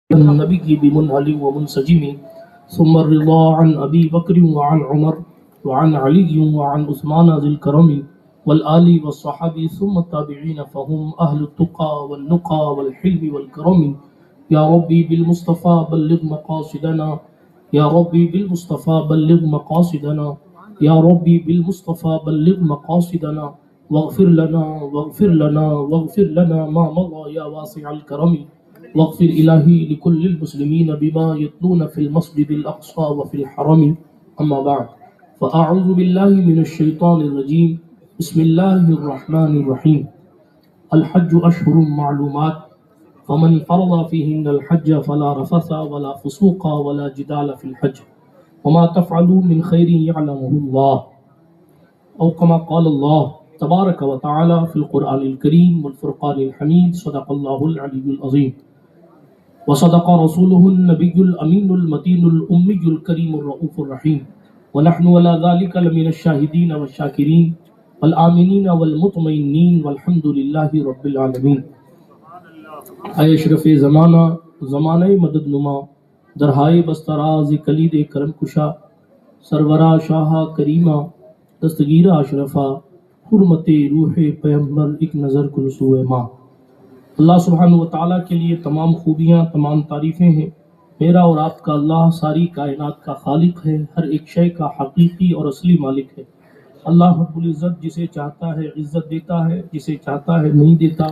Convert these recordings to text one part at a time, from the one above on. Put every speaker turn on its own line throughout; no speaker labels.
النبي بمنهل ومنسجم ثم الرضا عن أبي بكر وعن عمر وعن علي وعن عثمان ذي الكرم والآل والصحابة ثم التابعين فهم أهل التقى والنقى والحلم والكرم يا ربي بالمصطفى بلغ مقاصدنا يا ربي بالمصطفى بلغ مقاصدنا يا ربي بالمصطفى بلغ مقاصدنا واغفر لنا واغفر لنا واغفر لنا ما مضى يا واسع الكرم واغفر إلهي لكل المسلمين بما يتلون في المسجد الأقصى وفي الحرم أما بعد فأعوذ بالله من الشيطان الرجيم بسم الله الرحمن الرحيم الحج أشهر معلومات فمن فرض فيهن الحج فلا رفث ولا فسوق ولا جدال في الحج وما تفعلوا من خير يعلمه الله أو كما قال الله تبارك وتعالى في القرآن الكريم والفرقان الحميد صدق الله العلي العظيم وصدق رسوله النبي الأمين المتين الأمي الكريم الرؤوف الرحيم ونحن ولا ذلك لمن الشاهدين والشاكرين والآمنين والمطمئنين والحمد لله رب العالمين. اے اشرف زمانہ زمانہ مدد نما درہائے بستراز کلید کرم کشا سرورہ شاہ کریمہ دستگیرہ اشرفہ حرمت روح پیغمبر ایک نظر کن سوئے ماں. اللہ سبحانہ وتعالیٰ کے لیے تمام خوبیاں تمام تعریفیں ہیں. میرا اور آپ کا اللہ ساری کائنات کا خالق ہے، ہر ایک شے کا حقیقی اور اصلی مالک ہے. اللہ رب العزت جسے چاہتا ہے عزت دیتا ہے، جسے چاہتا ہے نہیں دیتا.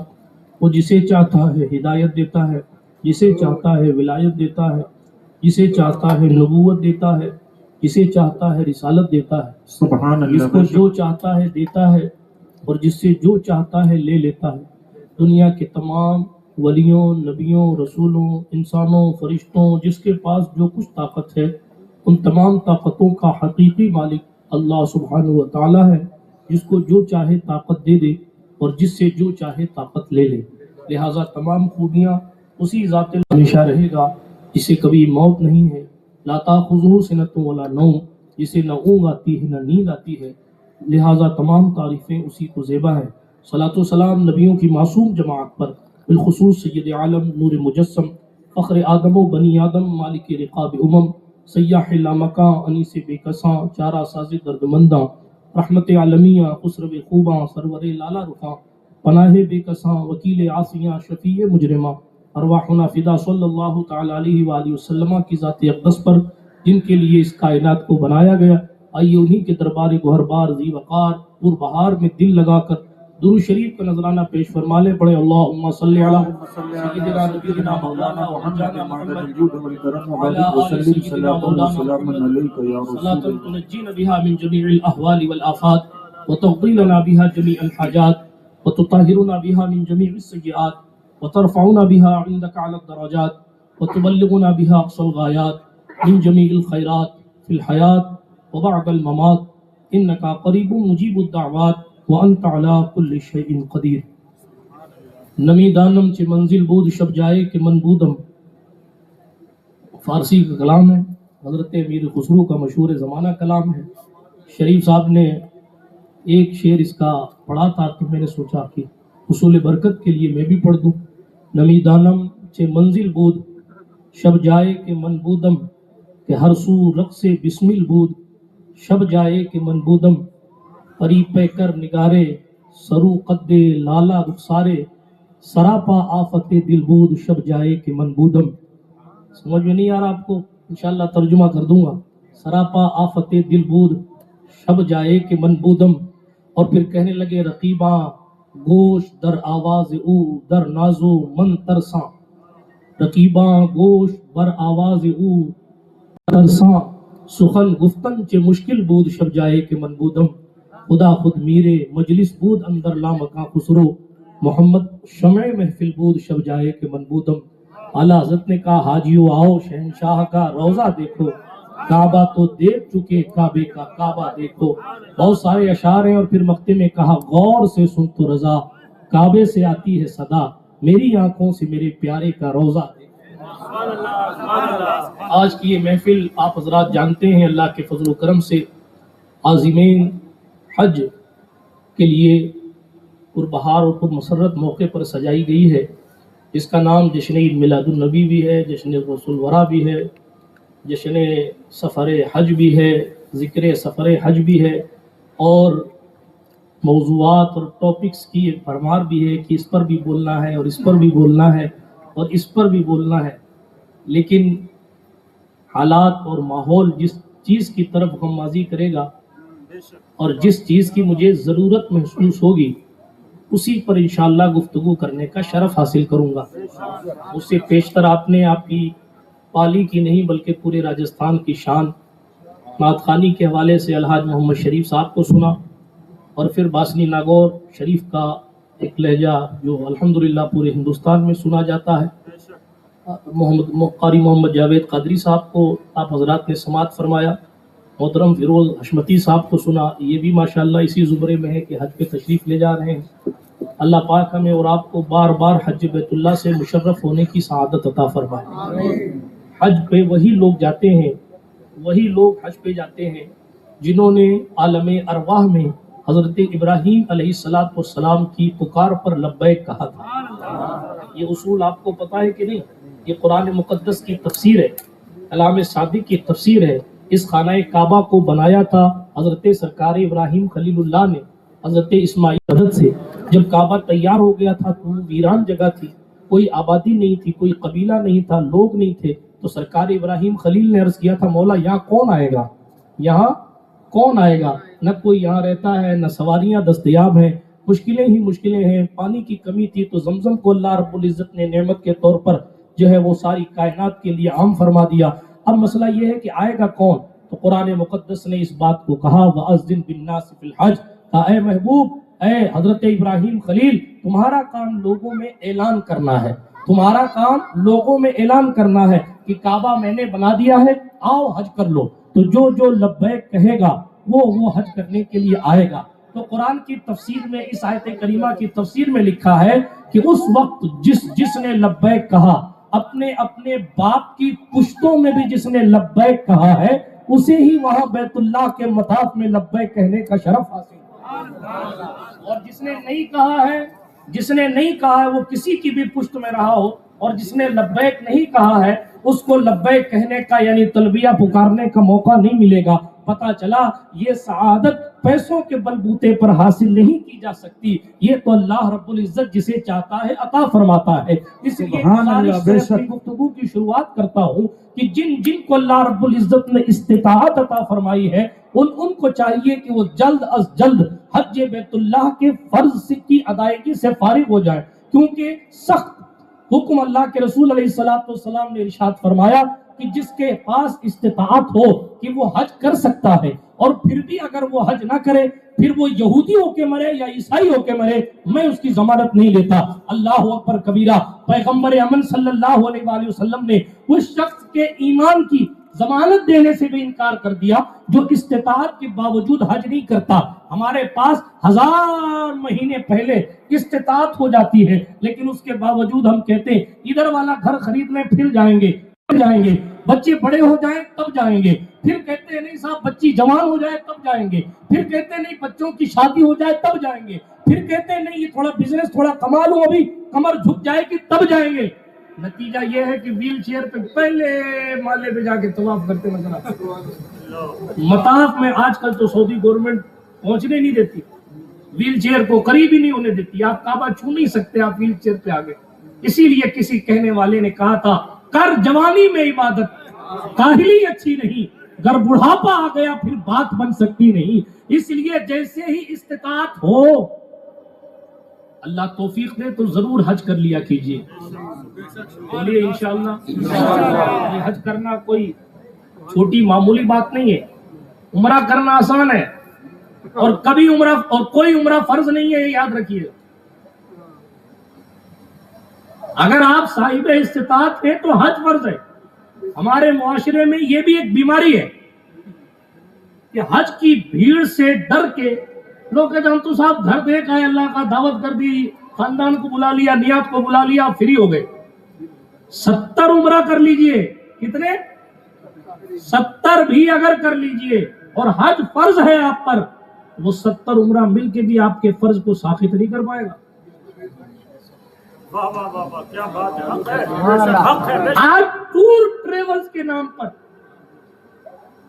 وہ جسے چاہتا ہے ہدایت دیتا ہے، جسے چاہتا ہے ولایت دیتا ہے، جسے چاہتا ہے نبوت دیتا ہے، جسے چاہتا ہے رسالت دیتا ہے. سبحان اللہ. جس کو جو چاہتا ہے دیتا ہے اور جس سے جو چاہتا ہے لے لیتا ہے. دنیا کے تمام ولیوں، نبیوں، رسولوں، انسانوں، فرشتوں، جس کے پاس جو کچھ طاقت ہے ان تمام طاقتوں کا حقیقی مالک اللہ سبحانہ و تعالی ہے، جس کو جو چاہے طاقت دے دے اور جس سے جو چاہے طاقت لے لے. لہٰذا تمام خوبیاں اسی ذات اللہ ہمیشہ رہے گا جسے کبھی موت نہیں ہے. لا تأخذہ سنۃ ولا نوم، جسے نہ اونگ آتی ہے نہ نیند آتی ہے. لہٰذا تمام تعریفیں اسی کو زیبا ہیں. صلاۃ و سلام نبیوں کی معصوم جماعت پر، بالخصوص سید عالم نور مجسم فخر آدم و بنی آدم مالک رقاب سیاح لامکاں انیس بے کساں چارہ ساز درد منداں رحمت عالمیہ خسرو خوباں سرور لالا رخاں پناہ بے کساں وکیل عاصیاں شفیع مجرماں ارواحنا فدا صلی اللہ تعالی علیہ وآلہ وسلم کی ذات اقدس پر جن کے لیے اس کائنات کو بنایا گیا. آئیے انہی کے دربار گوہربار ذی وقار پور بہار میں دل لگا کر درود شریف کا نذرانہ پیش فرما لیں. پڑھے اللہم صلی علی سیدنا نبینا مولانا محمد وعلی آل سیدنا مولانا محمد صلاۃ تنجینا بها من جميع الاحوال والآفات وتقضی لنا بها جميع الحاجات وتطہرنا بها من جميع السیئات وترفعنا بها عندك على الدرجات وتبلغنا بها اقصى الغایات من جميع الخیرات في الحیات وبعد الممات انك قریب مجیب الدعوات وانت علی کل شیء قدیر. نمی دانم چے منزل بود شب جائے کہ من بودم، فارسی کا کلام ہے، حضرت امیر خسرو کا مشہور زمانہ کلام ہے. شریف صاحب نے ایک شعر اس کا پڑھا تھا تو میں نے سوچا کہ حصول برکت کے لیے میں بھی پڑھ دوں. نمی دانم چے منزل بود شب جائے کہ من بودم کہ ہر سو رقص بسمل بود شب جائے کہ من بودم پری پہ کر نگارے سرو قد لالا رخسارے سراپا آفت دل بود شب جائے کہ من بودم. سمجھ میں نہیں آ رہا آپ کو؟ انشاءاللہ ترجمہ کر دوں گا. سراپا آفت دل بود شب جائے کہ من بودم. اور پھر کہنے لگے رقیباں گوش در آواز او در نازو من ترساں رقیباں گوش بر آواز او ترساں سخن گفتن چے مشکل بود شب جائے کہ من بودم. خدا خود میرے مجلس بود اندر لامکاں خسرو محمد شمع محفل بود شب جائے کہ من بودم. اعلیٰ حضرت نے کہا حاجیو آؤ شہنشاہ کا روضہ دیکھو کعبہ تو دیکھ چکے کعبے کا کعبہ دیکھو. بہت سارے اشعار ہیں. اور پھر مقطع میں کہا غور سے سن تو رضا کعبے سے آتی ہے صدا میری آنکھوں سے میرے پیارے کا روضہ دیکھو. آج کی یہ محفل آپ حضرات جانتے ہیں اللہ کے فضل و کرم سے عازمین حج کے لیے پربہار اور پرمسرت موقع پر سجائی گئی ہے. اس کا نام جشن عید میلاد النبی بھی ہے، جشن غوث الورا بھی ہے، جشن سفر حج بھی ہے، ذکر سفر حج بھی ہے، اور موضوعات اور ٹاپکس کی ایک بھرمار بھی ہے کہ اس پر بھی بولنا ہے اور اس پر بھی بولنا ہے اور اس پر بھی بولنا ہے. لیکن حالات اور ماحول جس چیز کی طرف غمازی کرے گا اور جس چیز کی مجھے ضرورت محسوس ہوگی اسی پر انشاءاللہ گفتگو کرنے کا شرف حاصل کروں گا. اس سے پیشتر آپ نے آپ کی پالی کی نہیں بلکہ پورے راجستھان کی شان نعت خوانی کے حوالے سے الحاج محمد شریف صاحب کو سنا، اور پھر باسنی ناگور شریف کا ایک لہجہ جو الحمدللہ پورے ہندوستان میں سنا جاتا ہے. قاری محمد جاوید قادری صاحب کو آپ حضرات نے سماعت فرمایا. محترم فیروز حشمتی صاحب کو سنا، یہ بھی ماشاءاللہ اسی زمرے میں ہے کہ حج پہ تشریف لے جا رہے ہیں. اللہ پاک ہمیں اور آپ کو بار بار حج بیت اللہ سے مشرف ہونے کی سعادت عطا فرمائے. حج پہ وہی لوگ جاتے ہیں، وہی لوگ حج پہ جاتے ہیں جنہوں نے عالم ارواح میں حضرت ابراہیم علیہ السلام کی پکار پر لبیک کہا تھا. یہ اصول آپ کو پتہ ہے کہ نہیں؟ یہ قرآن مقدس کی تفسیر ہے، کلام صادق کی تفسیر ہے. اس خانہ کعبہ کو بنایا تھا حضرت سرکار ابراہیم خلیل اللہ نے حضرت اسماعیل مدد سے. جب کعبہ تیار ہو گیا تھا تو ویران جگہ تھی، کوئی آبادی نہیں تھی، کوئی قبیلہ نہیں تھا، لوگ نہیں تھے. تو سرکار ابراہیم خلیل نے عرض کیا تھا مولا یہاں کون آئے گا، یہاں کون آئے گا؟ نہ کوئی یہاں رہتا ہے، نہ سواریاں دستیاب ہیں، مشکلیں ہی مشکلیں ہیں. پانی کی کمی تھی تو زمزم کو اللہ رب العزت نے نعمت کے طور پر جو ہے وہ ساری کائنات کے لیے عام فرما دیا. اب مسئلہ یہ ہے کہ آئے گا کون؟ تو قرآن مقدس نے اس بات کو کہا وَأَذِّن بِالنَّاسِ فِي الْحَجِّ، کہا اے محبوب، اے حضرت ابراہیم خلیل، تمہارا کام لوگوں میں اعلان کرنا ہے، تمہارا کام لوگوں میں اعلان کرنا ہے کہ کعبہ میں نے بنا دیا ہے، آؤ حج کر لو. تو جو لبیک کہے گا وہ حج کرنے کے لیے آئے گا. تو قرآن کی تفسیر میں اس آیت کریمہ کی تفسیر میں لکھا ہے کہ اس وقت جس نے لبیک کہا، اپنے اپنے باپ کی پشتوں میں بھی جس نے لبیک کہا ہے اسے ہی وہاں بیت اللہ کے مطاف میں لبیک کہنے کا شرف حاصل. اور جس نے نہیں کہا ہے وہ کسی کی بھی پشت میں رہا ہو، اور جس نے لبیک نہیں کہا ہے اس کو لبیک کہنے کا یعنی تلبیہ پکارنے کا موقع نہیں ملے گا. پتہ چلا یہ سعادت پیسوں کے بلبوتے پر حاصل نہیں کی جا سکتی، یہ تو اللہ رب العزت جسے چاہتا ہے عطا فرماتا ہے. اس لیے گفتگو کی شروعات کرتا ہوں کہ جن کو اللہ رب العزت نے استطاعت عطا فرمائی ہے ان کو چاہیے کہ وہ جلد از جلد حج بیت اللہ کے فرض کی ادائیگی سے فارغ ہو جائیں، کیونکہ سخت حکم اللہ کے رسول علیہ السلام نے ارشاد فرمایا کہ جس کے پاس استطاعت ہو کہ وہ حج کر سکتا ہے اور پھر بھی اگر وہ حج نہ کرے، پھر وہ یہودی ہو کے مرے یا عیسائی ہو کے مرے، میں اس کی ضمانت نہیں لیتا. اللہ اکبر کبیرہ. پیغمبر امن صلی اللہ علیہ وآلہ وسلم نے اس شخص کے ایمان کی ضمانت دینے سے بھی انکار کر دیا جو استطاعت کے باوجود حج نہیں کرتا. ہمارے پاس 1000 مہینے پہلے استطاعت ہو جاتی ہے لیکن اس کے باوجود ہم کہتے ہیں ادھر والا گھر خریدنے پھر جائیں گے، بچے بڑے ہو جائیں تب جائیں گے، پھر کہتے ہیں نہیں صاحب بچی جوان ہو جائے تب جائیں گے، پھر کہتے ہیں نہیں بچوں کی شادی ہو جائے تب جائیں گے، پھر کہتے ہیں نہیں یہ تھوڑا بزنس تھوڑا کما لوں ابھی کمر جھک جائے گی تب جائیں گے. نتیجہ یہ ہے کہ ویل چیئر پہ پہلے مالے پہ جا کے طواف کرتے نظر آتے. مطاف میں آج کل تو سعودی گورنمنٹ پہنچنے نہیں دیتی، ویل چیئر کو قریب ہی نہیں ہونے دیتی. آپ کعبہ چھو نہیں سکتے، آپ ویل چیئر پہ آگے. اسی لیے کسی کہنے والے نے کہا تھا کر جوانی میں عبادت، کاہلی اچھی نہیں، گر بڑھاپا آ گیا پھر بات بن سکتی نہیں. اس لیے جیسے ہی استطاعت ہو، اللہ توفیق دے تو ضرور حج کر لیا کیجئے. بولیے انشاءاللہ. یہ حج کرنا کوئی چھوٹی معمولی بات نہیں ہے. عمرہ کرنا آسان ہے اور کبھی عمرہ اور کوئی عمرہ فرض نہیں ہے، یہ یاد رکھیے. اگر آپ صاحب استطاعت ہیں تو حج فرض ہے. ہمارے معاشرے میں یہ بھی ایک بیماری ہے کہ حج کی بھیڑ سے ڈر کے لوگ کہتے ہیں ہم تو صاحب گھر دیکھ آئے، اللہ کا دعوت کر دی، خاندان کو بلا لیا، نیات کو بلا لیا، فری ہو گئے. 70 عمرہ کر لیجئے. کتنے؟ 70 بھی اگر کر لیجئے اور حج فرض ہے آپ پر، وہ 70 عمرہ مل کے بھی آپ کے فرض کو ساخط نہیں کر پائے گا. آج ٹور ٹریولز کے نام پر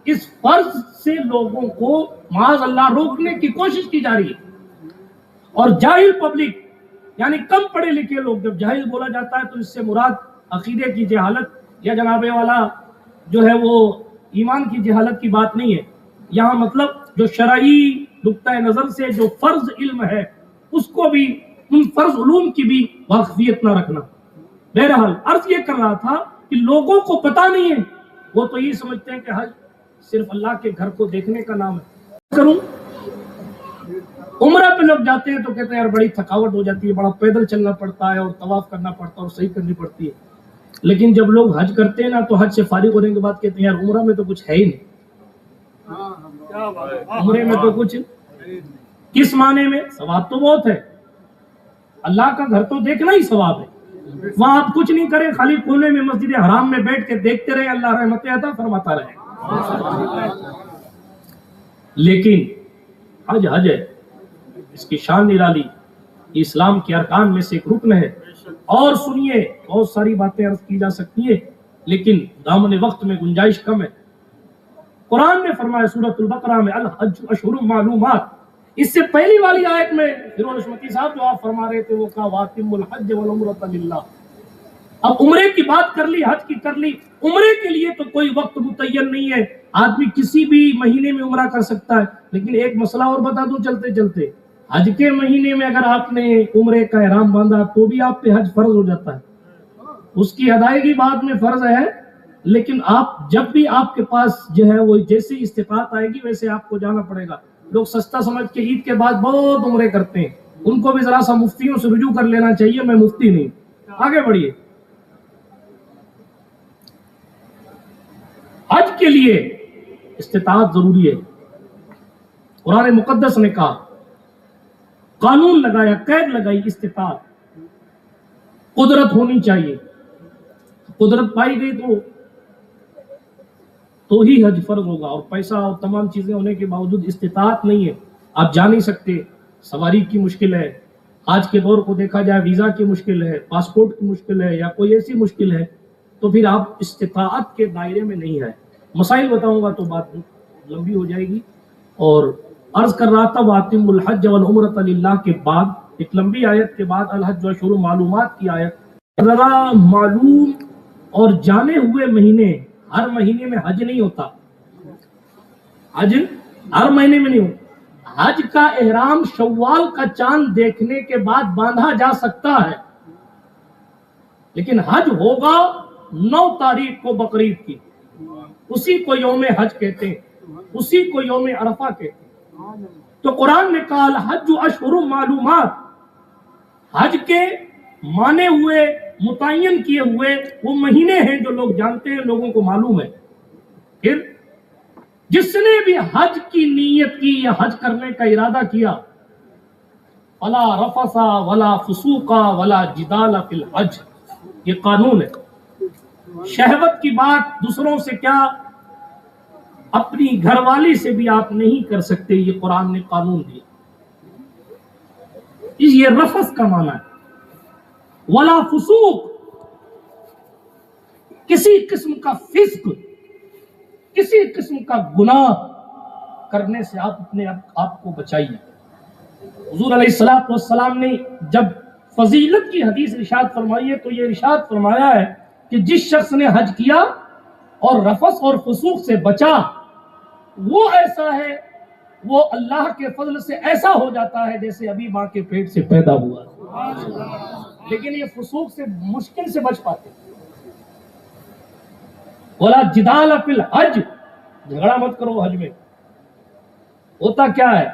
اس فرض سے لوگوں کو معاذ اللہ روکنے کی کوشش کی جا رہی ہے، اور جاہل پبلک یعنی کم پڑھے لکھے لوگ، جب جاہل بولا جاتا ہے تو اس سے مراد عقیدے کی جہالت یا جناب والا جو ہے وہ ایمان کی جہالت کی بات نہیں ہے، یہاں مطلب جو شرعی نقطۂ نظر سے جو فرض علم ہے اس کو بھی، ان فرض علوم کی بھی واقفیت نہ رکھنا۔ بہرحال عرض یہ کر رہا تھا کہ لوگوں کو پتہ نہیں ہے، وہ تو یہ سمجھتے ہیں کہ حج صرف اللہ کے گھر کو دیکھنے کا نام ہے۔ کروں عمرہ پہ لوگ جاتے ہیں تو کہتے ہیں یار بڑی تھکاوٹ ہو جاتی ہے، بڑا پیدل چلنا پڑتا ہے اور طواف کرنا پڑتا ہے اور صحیح کرنی پڑتی ہے، لیکن جب لوگ حج کرتے ہیں نا تو حج سے فارغ ہونے کے بعد کہتے ہیں یار عمرہ میں تو کچھ ہے ہی نہیں، عمرے میں تو کچھ کس معنی میں؟ ثواب تو بہت ہے، اللہ کا گھر تو دیکھنا ہی ثواب ہے، وہاں آپ کچھ نہیں کریں، خالی کونے میں مسجد حرام میں بیٹھ کے دیکھتے رہے، اللہ رحمت عطا فرماتا رہے۔ لیکن حج حج ہے، اس کی شان نرالی، اسلام کے ارکان میں سے ایک رکن ہے۔ اور سنیے، بہت ساری باتیں عرض کی جا سکتی ہے لیکن دامن وقت میں گنجائش کم ہے۔ قرآن نے فرمایا سورۃ البقرہ میں الحج اشہر معلومات، اس سے پہلی والی آیت میں فیروز حشمتی صاحب جو آپ فرما رہے تھے وہ کہا واتم الحج والعمرۃ للہ۔ اب عمرے کی بات کر لی، حج کی کر لی، عمرے کے لیے تو کوئی وقت متعین نہیں ہے، آدمی کسی بھی مہینے میں عمرہ کر سکتا ہے، لیکن ایک مسئلہ اور بتا دوں چلتے چلتے، حج کے مہینے میں اگر آپ نے عمرے کا احرام باندھا تو بھی آپ پہ حج فرض ہو جاتا ہے، اس کی ادائیگی بعد میں فرض ہے، لیکن آپ جب بھی آپ کے پاس جو ہے وہ جیسی استطاعت آئے گی ویسے آپ کو جانا پڑے گا۔ لوگ سستا سمجھ کے عید کے بعد بہت عمرے کرتے ہیں، ان کو بھی ذرا سا مفتیوں سے رجوع کر لینا چاہیے، میں مفتی نہیں، آگے بڑھیے۔ حج کے لیے استطاعت ضروری ہے، قرآن مقدس نے کہا، قانون لگایا، قید لگائی، استطاعت، قدرت ہونی چاہیے، قدرت پائی گئی تو ہی حج فرض ہوگا، اور پیسہ اور تمام چیزیں ہونے کے باوجود استطاعت نہیں ہے، آپ جا نہیں سکتے، سواری کی مشکل ہے، آج کے دور کو دیکھا جائے ویزا کی مشکل ہے، پاسپورٹ کی مشکل ہے، یا کوئی ایسی مشکل ہے تو پھر آپ استطاعت کے دائرے میں نہیں ہے۔ مسائل بتاؤں گا تو بات لمبی ہو جائے گی، اور عرض کر رہا تھا وَأَتِمُّ الْحَجَّ وَالْعُمْرَةَ لِلَّهِ کے بعد ایک لمبی آیت کے بعد الحج اشہر معلومات کی آیت، ذرا معلوم اور جانے ہوئے مہینے، ہر مہینے میں حج نہیں ہوتا، حج ہر مہینے میں نہیں ہوتا، حج کا احرام شوال کا چاند دیکھنے کے بعد باندھا جا سکتا ہے، لیکن حج ہوگا 9 تاریخ کو بقرعید کی، اسی کو یوم حج کہتے ہیں، اسی کو یوم عرفہ کہتے ہیں۔ تو قرآن نے کہا الحج اشہر معلومات، حج کے مانے ہوئے، متعین کیے ہوئے وہ مہینے ہیں جو لوگ جانتے ہیں، لوگوں کو معلوم ہے۔ پھر جس نے بھی حج کی نیت کی یا حج کرنے کا ارادہ کیا، فلا رفث ولا فسوق ولا جدال فی الحج، یہ قانون ہے، شہوت کی بات دوسروں سے کیا، اپنی گھر والی سے بھی آپ نہیں کر سکتے، یہ قرآن نے قانون دیا، یہ رفث کا معنی ہے، ولا فسوق، کسی قسم کا فسق، کسی قسم کا گناہ کرنے سے آپ اپنے آپ کو بچائیے۔ حضور علیہ السلام نے جب فضیلت کی حدیث ارشاد فرمائی ہے تو یہ ارشاد فرمایا ہے کہ جس شخص نے حج کیا اور رفث اور فسوق سے بچا، وہ ایسا ہے، وہ اللہ کے فضل سے ایسا ہو جاتا ہے جیسے ابھی ماں کے پیٹ سے پیدا ہوا، لیکن یہ فسوق سے مشکل سے بچ پاتے۔ ولا جدال فی الحج، جھگڑا مت کرو حج میں۔ ہوتا کیا ہے،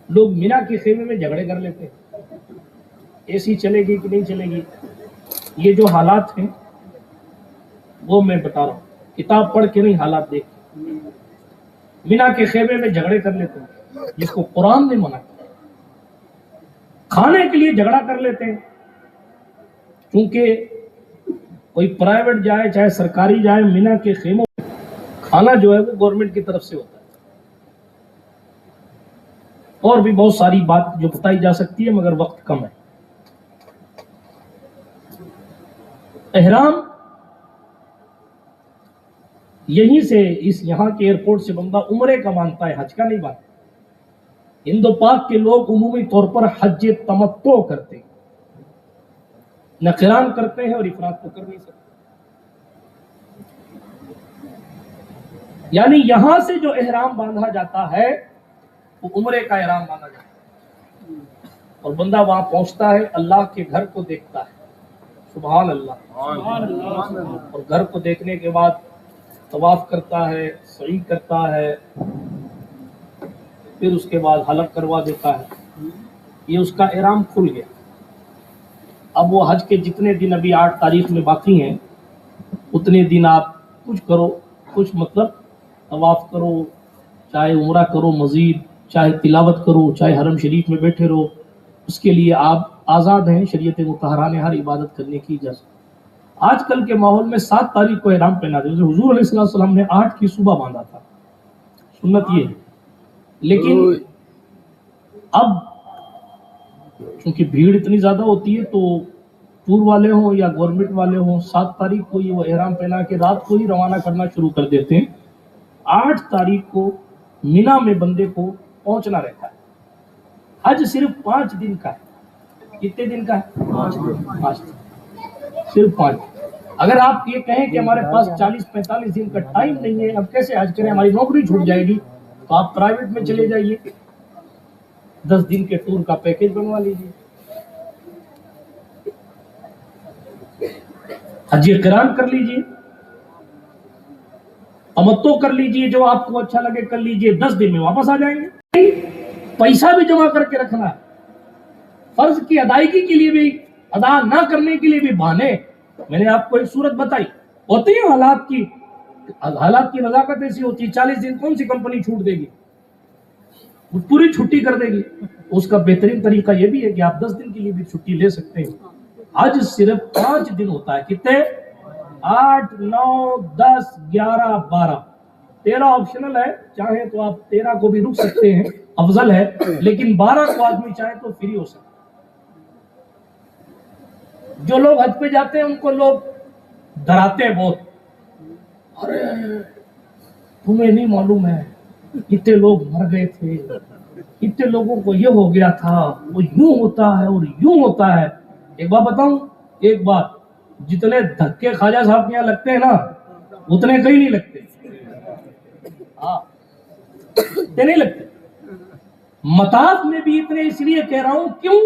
لوگ مینا کے خیمے میں جھگڑے کر لیتے ہیں، اے سی چلے گی کہ نہیں چلے گی، یہ جو حالات ہیں وہ میں بتا رہا ہوں، کتاب پڑھ کے نہیں، حالات دیکھ کے۔ مینا کے خیمے میں جھگڑے کر لیتے ہیں جس کو قرآن نے منع کیا، کھانے کے لیے جھگڑا کر لیتے ہیں، کیونکہ کوئی پرائیویٹ جائے چاہے سرکاری جائے، مینا کے خیموں میں کھانا جو ہے وہ گورنمنٹ کی طرف سے ہوتا ہے۔ اور بھی بہت ساری بات جو بتائی جا سکتی ہے مگر وقت کم ہے۔ احرام یہیں سے اس یہاں کے ایئرپورٹ سے بندہ عمرے کا مانتا ہے، حج کا نہیں مانتا۔ ہند و پاک کے لوگ عمومی طور پر حج تمتع کرتے ہیں، نہ قران کرتے ہیں اور افراد تو کر نہیں سکتے۔ یعنی یہاں سے جو احرام باندھا جاتا ہے وہ عمرے کا احرام باندھا جاتا ہے، اور بندہ وہاں پہنچتا ہے، اللہ کے گھر کو دیکھتا ہے، سبحان اللہ، اور گھر کو دیکھنے کے بعد طواف کرتا ہے، سعی کرتا ہے، پھر اس کے بعد حلق کروا دیتا ہے، یہ اس کا احرام کھل گیا۔ اب وہ حج کے جتنے دن ابھی 8 تاریخ میں باقی ہیں اتنے دن آپ کچھ کرو، کچھ مطلب طواف کرو، چاہے عمرہ کرو، مزید چاہے تلاوت کرو، چاہے حرم شریف میں بیٹھے رہو، اس کے لیے آپ آزاد ہیں، شریعت مطہرہ نے ہر عبادت کرنے کی اجازت۔ آج کل کے ماحول میں 7 تاریخ کو احرام پہنا دے، حضور علیہ السلام نے 8 کی صبح باندھا تھا، سنت یہ ہے۔ لیکن اب چونکہ بھیڑ اتنی زیادہ ہوتی ہے تو ٹور والے ہوں یا گورنمنٹ والے ہوں 7 تاریخ کو یہ وہ احرام پہنا کے رات کو ہی روانہ کرنا شروع کر دیتے ہیں۔ 8 تاریخ کو مینا میں بندے کو پہنچنا رہتا ہے۔ حج صرف 5 دن کا ہے۔ کتنے دن کا ہے؟ 5 دن، صرف 5۔ اگر آپ یہ کہیں کہ ہمارے پاس 40-45 دن کا ٹائم نہیں ہے، اب کیسے حج کریں، ہماری نوکری چھوٹ جائے گی، تو آپ پرائیویٹ میں چلے جائیے، 10 دن کے ٹور کا پیکج بنوا لیجیے، حج قران کر لیجیے، تمتع کر لیجیے، جو آپ کو اچھا لگے کر لیجیے، 10 دن میں واپس آ جائیں گے۔ پیسہ بھی جمع کر کے رکھنا ہے، فرض کی ادائیگی کے لیے بھی، ادا نہ کرنے کے لیے بھی بہانے۔ میں نے آپ کو ایک صورت بتائی، ہوتی ہے حالات کی نزاکت ایسی ہوتی ہے، 40 دن کون سی کمپنی چھوٹ دے گی، پوری چھٹی کر دے گی۔ اس کا بہترین طریقہ یہ بھی ہے کہ آپ 10 دن کے لیے بھی چھٹی لے سکتے ہیں۔ حج صرف 5 دن ہوتا ہے، کتنے؟ 8، 9، 10، 11، 12، 13 آپشنل ہے، چاہیں تو آپ 13 کو بھی رک سکتے ہیں، افضل ہے، لیکن 12 کو آدمی چاہے تو فری ہو سکتا ہے۔ جو لوگ حج پہ جاتے ہیں ان کو لوگ ڈراتے ہیں بہت، ارے تمہیں نہیں معلوم ہے اتنے لوگ مر گئے تھے، اتنے لوگوں کو یہ ہو گیا تھا، وہ یوں ہوتا ہے اور یوں ہوتا ہے۔ ایک بات بتاؤں، ایک بات، جتنے دھکے خواجہ صاحب کے یہاں لگتے ہیں نا اتنے کہیں نہیں لگتے، ہاں اتنے نہیں لگتے۔ مطاف میں بھی اتنے اس لیے کہہ رہا ہوں، کیوں؟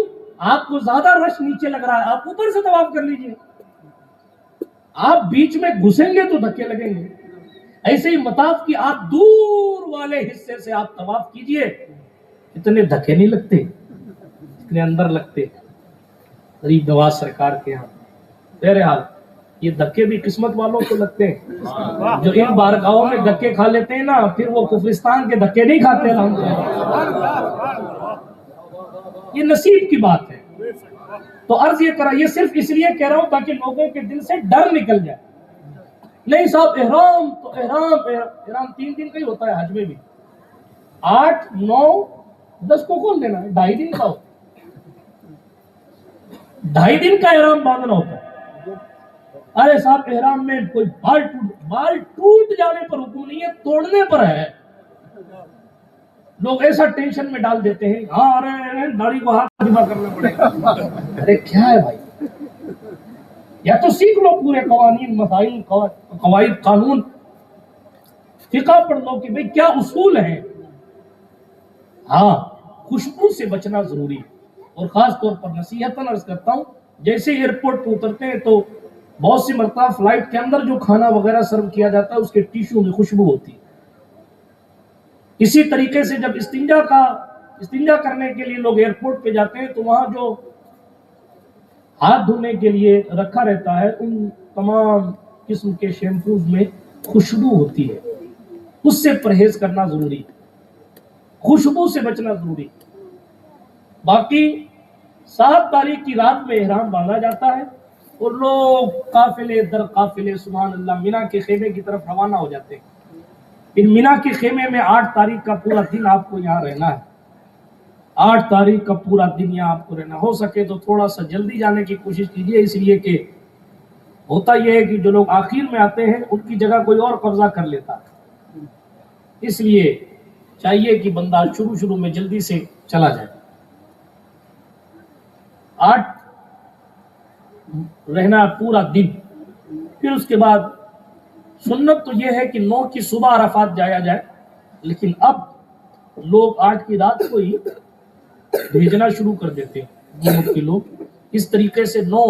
آپ کو زیادہ رش نیچے لگ رہا ہے، آپ اوپر سے طواف کر لیجئے، آپ بیچ میں گھسیں گے تو دھکے لگیں گے۔ ایسے ہی مطاف کی آپ دور والے حصے سے آپ طواف کیجئے، اتنے دھکے نہیں لگتے اتنے اندر لگتے غریب نواز سرکار کے یہاں۔ بہرحال یہ دھکے بھی قسمت والوں کو لگتے ہیں، جو ان بارگاہوں میں دھکے کھا لیتے ہیں نا، پھر وہ کفرستان کے دھکے نہیں کھاتے یہ نصیب کی بات ہے۔ تو عرض یہ کرا، یہ صرف اس لیے کہہ رہا ہوں تاکہ لوگوں کے دل سے ڈر نکل جائے۔ نہیں صاحب احرام تو احرام 3 دن کا ہی ہوتا ہے حج میں بھی، 8، 9، 10 کو کون دینا ہے، 2.5 دن کا ہوتا ہے، 2.5 دن کا احرام باندھنا ہوتا ہے۔ ارے صاحب احرام میں کوئی بال ٹوٹ جانے پر حکم نہیں ہے، توڑنے پر ہے۔ لوگ ایسا ٹینشن میں ڈال دیتے ہیں، ہاں ارے داڑھی کو ہاتھ دفاع کرنا پڑے گا، ارے کیا ہے بھائی، یا تو سیکھ لو پورے قوانین، مسائل، قواعد، قانون، فقہ پڑھ لو کہ بھئی کیا اصول ہیں۔ ہاں خوشبو سے بچنا ضروری ہے، اور خاص طور پر نصیحتاً عرض کرتا ہوں، جیسے ایئرپورٹ پہ اترتے ہیں تو بہت سی مرتبہ فلائٹ کے اندر جو کھانا وغیرہ سرو کیا جاتا ہے اس کے ٹیشو میں خوشبو ہوتی ہے۔ اسی طریقے سے جب استنجا کرنے کے لیے لوگ ایئرپورٹ پہ جاتے ہیں تو وہاں جو ہاتھ دھونے کے لیے رکھا رہتا ہے ان تمام قسم کے شیمپوز میں خوشبو ہوتی ہے، اس سے پرہیز کرنا ضروری ہے، خوشبو سے بچنا ضروری ہے۔ باقی 7 تاریخ کی رات میں احرام باندھا جاتا ہے اور لوگ قافلے در قافلے سبحان اللہ مینا کے خیمے کی طرف روانہ ہو جاتے ہیں۔ ان مینا کے خیمے میں 8 تاریخ کا پورا دن آپ کو یہاں رہنا ہے، 8 تاریخ کا پورا دن یہاں آپ کو رہنا، ہو سکے تو تھوڑا سا جلدی جانے کی کوشش کیجیے، اس لیے کہ ہوتا یہ ہے کہ جو لوگ آخر میں آتے ہیں ان کی جگہ کوئی اور قبضہ کر لیتا ہے، اس لیے چاہیے کہ بندہ شروع میں جلدی سے چلا جائے۔ 8 رہنا پورا دن، پھر اس کے بعد سنت تو یہ ہے کہ 9 کی صبح عرفات جایا جائے، لیکن اب لوگ آج کی رات کو ہی بھیجنا شروع کر دیتے ہیں حکومت کے لوگ، اس طریقے سے 9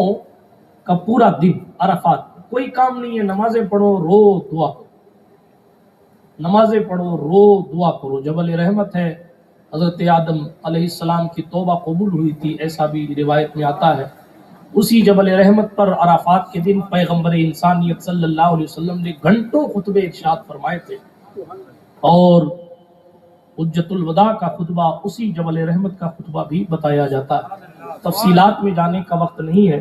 کا پورا دن عرفات، کوئی کام نہیں ہے، نمازیں پڑھو، رو، دعا کرو، نمازیں پڑھو، رو، دعا کرو۔ جبل رحمت ہے، حضرت آدم علیہ السلام کی توبہ قبول ہوئی تھی، ایسا بھی روایت میں آتا ہے۔ اسی جبل رحمت پر عرفات کے دن پیغمبر انسانیت صلی اللہ علیہ وسلم نے گھنٹوں خطبے ارشاد فرمائے تھے، اور حجت الوداع کا خطبہ اسی جبل رحمت کا خطبہ بھی بتایا جاتا ہے۔ تفصیلات میں جانے کا وقت نہیں ہے۔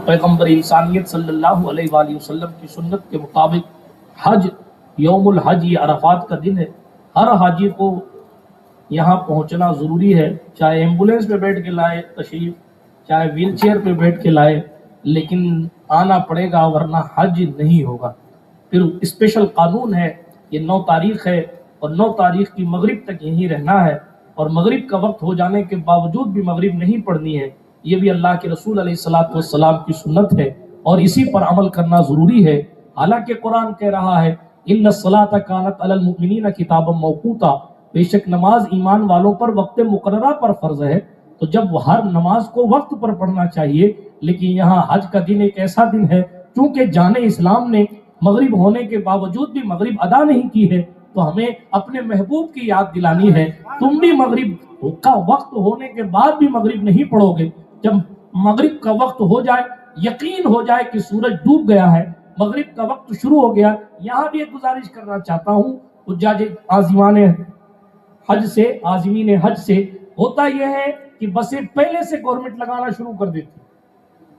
پیغمبر انسانیت صلی اللہ علیہ وآلہ وسلم کی سنت کے مطابق حج، یوم الحج، یہ عرفات کا دن ہے۔ ہر حاجی کو یہاں پہنچنا ضروری ہے، چاہے ایمبولینس پہ بیٹھ کے لائے تشریف، چاہے ویل چیئر پہ بیٹھ کے لائے، لیکن آنا پڑے گا، ورنہ حج نہیں ہوگا۔ پھر اسپیشل قانون ہے، یہ 9 تاریخ ہے، اور 9 تاریخ کی مغرب تک یہیں رہنا ہے، اور مغرب کا وقت ہو جانے کے باوجود بھی مغرب نہیں پڑھنی ہے۔ یہ بھی اللہ کے رسول علیہ السلام کی سنت ہے، اور اسی پر عمل کرنا ضروری ہے۔ حالانکہ قرآن کہہ رہا ہے ان الصلاۃ کانت علی المؤمنین کتابا موقوتا، بے شک نماز ایمان والوں پر وقت مقررہ پر فرض ہے۔ تو جب ہر نماز کو وقت پر پڑھنا چاہیے، لیکن یہاں حج کا دن ایک ایسا دن ہے، چونکہ جان اسلام نے مغرب ہونے کے باوجود بھی مغرب ادا نہیں کی ہے، تو ہمیں اپنے محبوب کی یاد دلانی ہے۔ تم بھی مغرب کا وقت ہونے کے بعد بھی مغرب نہیں پڑھو گے، جب مغرب کا وقت ہو جائے، یقین ہو جائے کہ سورج ڈوب گیا ہے، مغرب کا وقت شروع ہو گیا۔ یہاں بھی ایک گزارش کرنا چاہتا ہوں حجاج عازمان عازمین حج سے، ہوتا یہ ہے کہ بسیں پہلے سے گورنمنٹ لگانا شروع کر دیتی،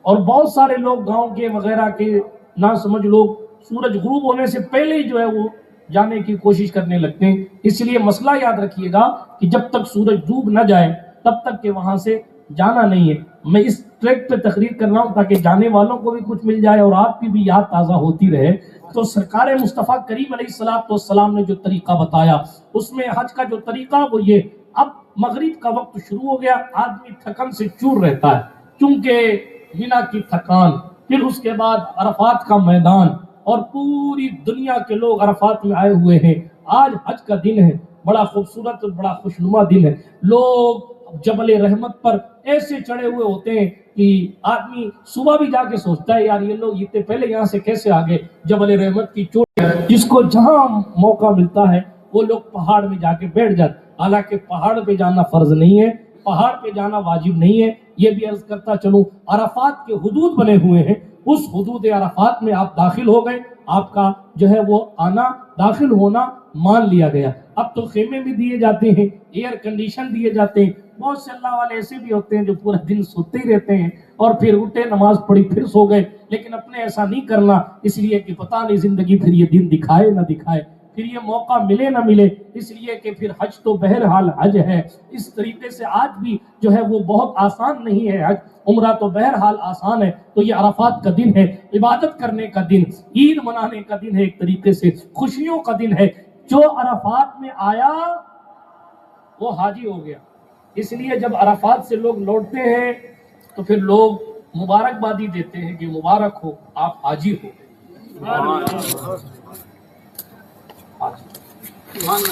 اور بہت سارے لوگ گاؤں کے وغیرہ کے نہ سمجھ لوگ سورج غروب ہونے سے پہلے ہی جو ہے وہ جانے کی کوشش کرنے لگتے ہیں۔ اس لیے مسئلہ یاد رکھیے گا کہ جب تک سورج ڈوب نہ جائے تب تک کہ وہاں سے جانا نہیں ہے۔ میں اس ٹریک پہ تقریر کر رہا ہوں تاکہ جانے والوں کو بھی کچھ مل جائے اور آپ کی بھی یاد تازہ ہوتی رہے۔ تو سرکار مصطفیٰ کریم علیہ السلام نے جو طریقہ بتایا، اس میں حج کا جو طریقہ وہ یہ، اب مغرب کا وقت شروع ہو گیا، آدمی تھکن سے چور رہتا ہے، چونکہ مینا کی تھکان، پھر اس کے بعد عرفات کا میدان، اور پوری دنیا کے لوگ عرفات میں آئے ہوئے ہیں۔ آج حج کا دن ہے، بڑا خوبصورت اور بڑا خوشنما دن ہے۔ لوگ جبل رحمت پر ایسے چڑھے ہوئے ہوتے ہیں کہ آدمی صبح بھی جا کے سوچتا ہے یار یہ لوگ اتنے پہلے یہاں سے کیسے آگے جبل رحمت کی چوٹ۔ جس کو جہاں موقع ملتا ہے وہ لوگ پہاڑ میں جا کے بیٹھ جاتے، حالانکہ پہاڑ پہ جانا فرض نہیں ہے، پہاڑ پہ جانا واجب نہیں ہے۔ یہ بھی عرض کرتا چلوں، عرفات کے حدود بنے ہوئے ہیں، اس حدود عرفات میں آپ داخل ہو گئے، آپ کا جو ہے وہ آنا، داخل ہونا مان لیا گیا۔ اب تو خیمے بھی دیے جاتے ہیں، ایئر کنڈیشن دیے جاتے ہیں۔ بہت سے اللہ والے ایسے بھی ہوتے ہیں جو پورا دن سوتے ہی رہتے ہیں، اور پھر اٹھے، نماز پڑھی، پھر سو گئے۔ لیکن اپنے ایسا نہیں کرنا، اس لیے کہ پتہ نہیں زندگی پھر یہ دن دکھائے نہ دکھائے، پھر یہ موقع ملے نہ ملے، اس لیے کہ پھر حج تو بہرحال حج ہے۔ اس طریقے سے آج بھی جو ہے وہ بہت آسان نہیں ہے حج، عمرہ تو بہرحال آسان ہے۔ تو یہ عرفات کا دن ہے، عبادت کرنے کا دن، عید منانے کا دن ہے، ایک طریقے سے خوشیوں کا دن ہے۔ جو عرفات میں آیا وہ حاجی ہو گیا۔ اس لیے جب عرفات سے لوگ لوٹتے ہیں تو پھر لوگ مبارکبادی دیتے ہیں کہ مبارک ہو، آپ حاجی ہو۔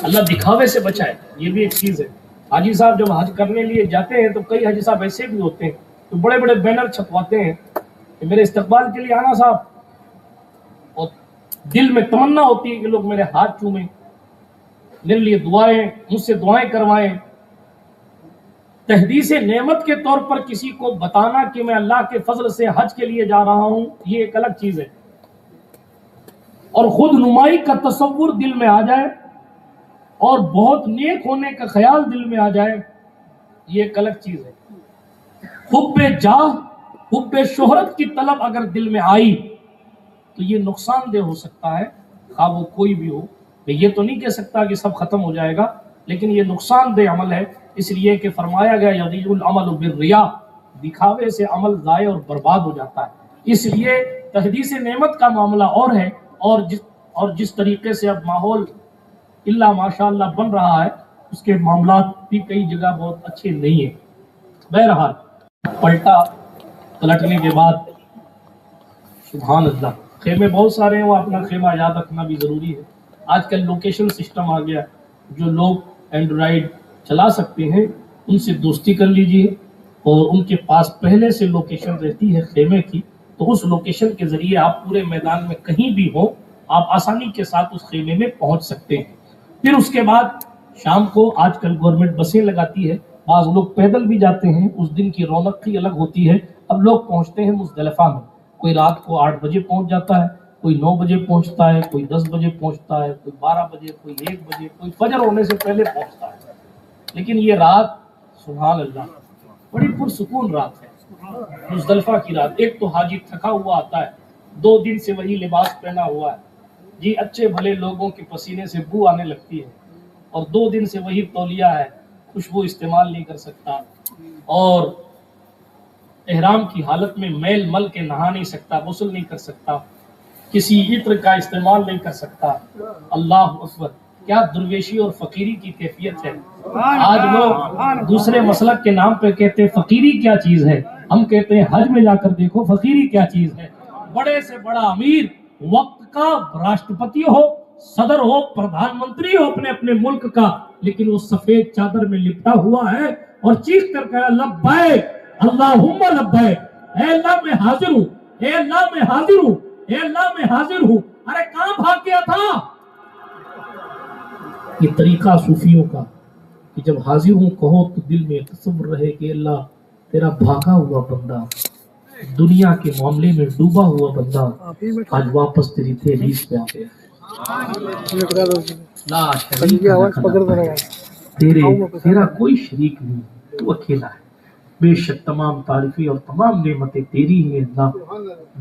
اللہ دکھاوے سے بچائے، یہ بھی ایک چیز ہے۔ حاجی صاحب جب حج کرنے لیے جاتے ہیں تو کئی حاجی صاحب ایسے بھی ہوتے ہیں تو بڑے بڑے بینر چھپواتے ہیں کہ میرے استقبال کے لیے آنا صاحب، اور دل میں تمنا ہوتی ہے کہ لوگ میرے ہاتھ چومیں، میرے لیے دعائیں، مجھ سے دعائیں کروائیں۔ تحدیث نعمت کے طور پر کسی کو بتانا کہ میں اللہ کے فضل سے حج کے لیے جا رہا ہوں، یہ ایک الگ چیز ہے، اور خود نمائی کا تصور دل میں آ جائے اور بہت نیک ہونے کا خیال دل میں آ جائے، یہ ایک الگ چیز ہے۔ حب جاہ، حب شہرت کی طلب اگر دل میں آئی تو یہ نقصان دہ ہو سکتا ہے، خواہ وہ کوئی بھی ہو۔ میں یہ تو نہیں کہہ سکتا کہ سب ختم ہو جائے گا، لیکن یہ نقصان دہ عمل ہے، اس لیے کہ فرمایا گیا یضیع العمل بالریا، دکھاوے سے عمل ضائع اور برباد ہو جاتا ہے۔ اس لیے تحدیث نعمت کا معاملہ اور ہے، اور جس طریقے سے اب ماحول اللہ ماشاء اللہ بن رہا ہے، اس کے معاملات بھی کئی جگہ بہت اچھے نہیں ہیں۔ بہرحال پلٹنے کے بعد سبحان اللہ، خیمے بہت سارے ہیں، وہ اپنا خیمہ یاد رکھنا بھی ضروری ہے۔ آج کل لوکیشن سسٹم آ گیا، جو لوگ اینڈرائڈ چلا سکتے ہیں ان سے دوستی کر لیجئے، اور ان کے پاس پہلے سے لوکیشن رہتی ہے خیمے کی، تو اس لوکیشن کے ذریعے آپ پورے میدان میں کہیں بھی ہوں، آپ آسانی کے ساتھ اس خیمے میں پہنچ سکتے ہیں۔ پھر اس کے بعد شام کو آج کل گورنمنٹ بسیں لگاتی ہے، بعض لوگ پیدل بھی جاتے ہیں، اس دن کی رونق ہی الگ ہوتی ہے۔ اب لوگ پہنچتے ہیں مزدلفہ میں، کوئی رات کو 8 بجے پہنچ جاتا ہے، کوئی 9 بجے پہنچتا ہے، کوئی 10 بجے پہنچتا ہے، کوئی 12 بجے، کوئی 1 بجے، کوئی فجر ہونے سے پہلے پہنچتا ہے۔ لیکن یہ رات سبحان اللہ بڑی پرسکون رات ہے، مزدلفہ کی رات۔ ایک تو حاجی تھکا ہوا آتا ہے، 2 دن سے وہی لباس پہنا ہوا ہے، جی اچھے بھلے لوگوں کے پسینے سے بو آنے لگتی ہے، اور 2 دن سے وہی تولیہ ہے، خوشبو استعمال نہیں کر سکتا، اور احرام کی حالت میں میل مل کے نہا نہیں سکتا، غسل نہیں کر سکتا، کسی عطر کا استعمال نہیں کر سکتا۔ اللہ اکبر، کیا درویشی اور فقیری کی کیفیت ہے۔ آج لوگ دوسرے مسلک کے نام پہ کہتے ہیں فقیری کیا چیز ہے، ہم کہتے ہیں حج میں جا کر دیکھو فقیری کیا چیز ہے۔ بڑے سے بڑا امیر، وقت کا راشٹرپتی ہو، صدر ہو، پردھان منتری ہو اپنے اپنے ملک کا، لیکن وہ سفید چادر میں لپٹا ہوا ہے اور چیخ کر کہا لبیک اللہم لبیک، اے اللہ میں حاضر ہوں، اے اللہ میں حاضر ہوں، اے اللہ میں حاضر ہوں۔ ارے کہاں بھاگ گیا تھا؟ یہ طریقہ صوفیوں کا کہ جب حاضر ہوں کہو تو دل میں تصور رہے کہ اللہ تیرا بھاگا ہوا بندہ، دنیا کے معاملے میں ڈوبا ہوا بندہ آج واپس تیری تحریر پہ آ گیا۔ لا شریک لک، تیرا کوئی شریک نہیں، تو اکیلا ہے، بے شک تمام تعریفیں اور تمام نعمتیں تیری ہیں اللہ،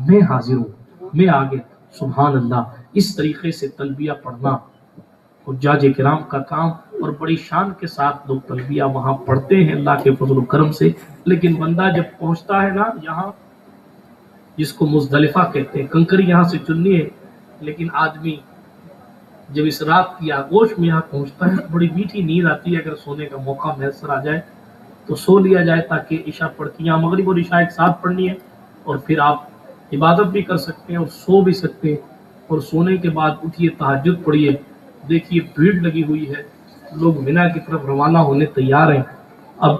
میں حاضر ہوں، میں آ گیا۔ سبحان اللہ، اس طریقے سے تلبیہ پڑھنا حجاج کرام کا کام، اور بڑی شان کے ساتھ لوگ تلبیہ وہاں پڑھتے ہیں اللہ کے فضل و کرم سے۔ لیکن بندہ جب پہنچتا ہے نا یہاں، جس کو مزدلفہ کہتے ہیں، کنکری یہاں سے چننی ہے، لیکن آدمی جب اس رات کی آغوش میں یہاں پہنچتا ہے تو بڑی میٹھی نیند آتی ہے۔ اگر سونے کا موقع میسر آ جائے تو سو لیا جائے، تاکہ عشاء پڑھ کے یہاں مغرب اور عشاء ایک ساتھ پڑھنی ہے، اور پھر آپ عبادت بھی کر سکتے ہیں اور سو بھی سکتے ہیں، اور سونے کے بعد اٹھیے تہجد پڑھیے۔ دیکھیے بھیڑ لگی ہوئی ہے، لوگ مینا کی طرف روانہ ہونے تیار ہیں۔ اب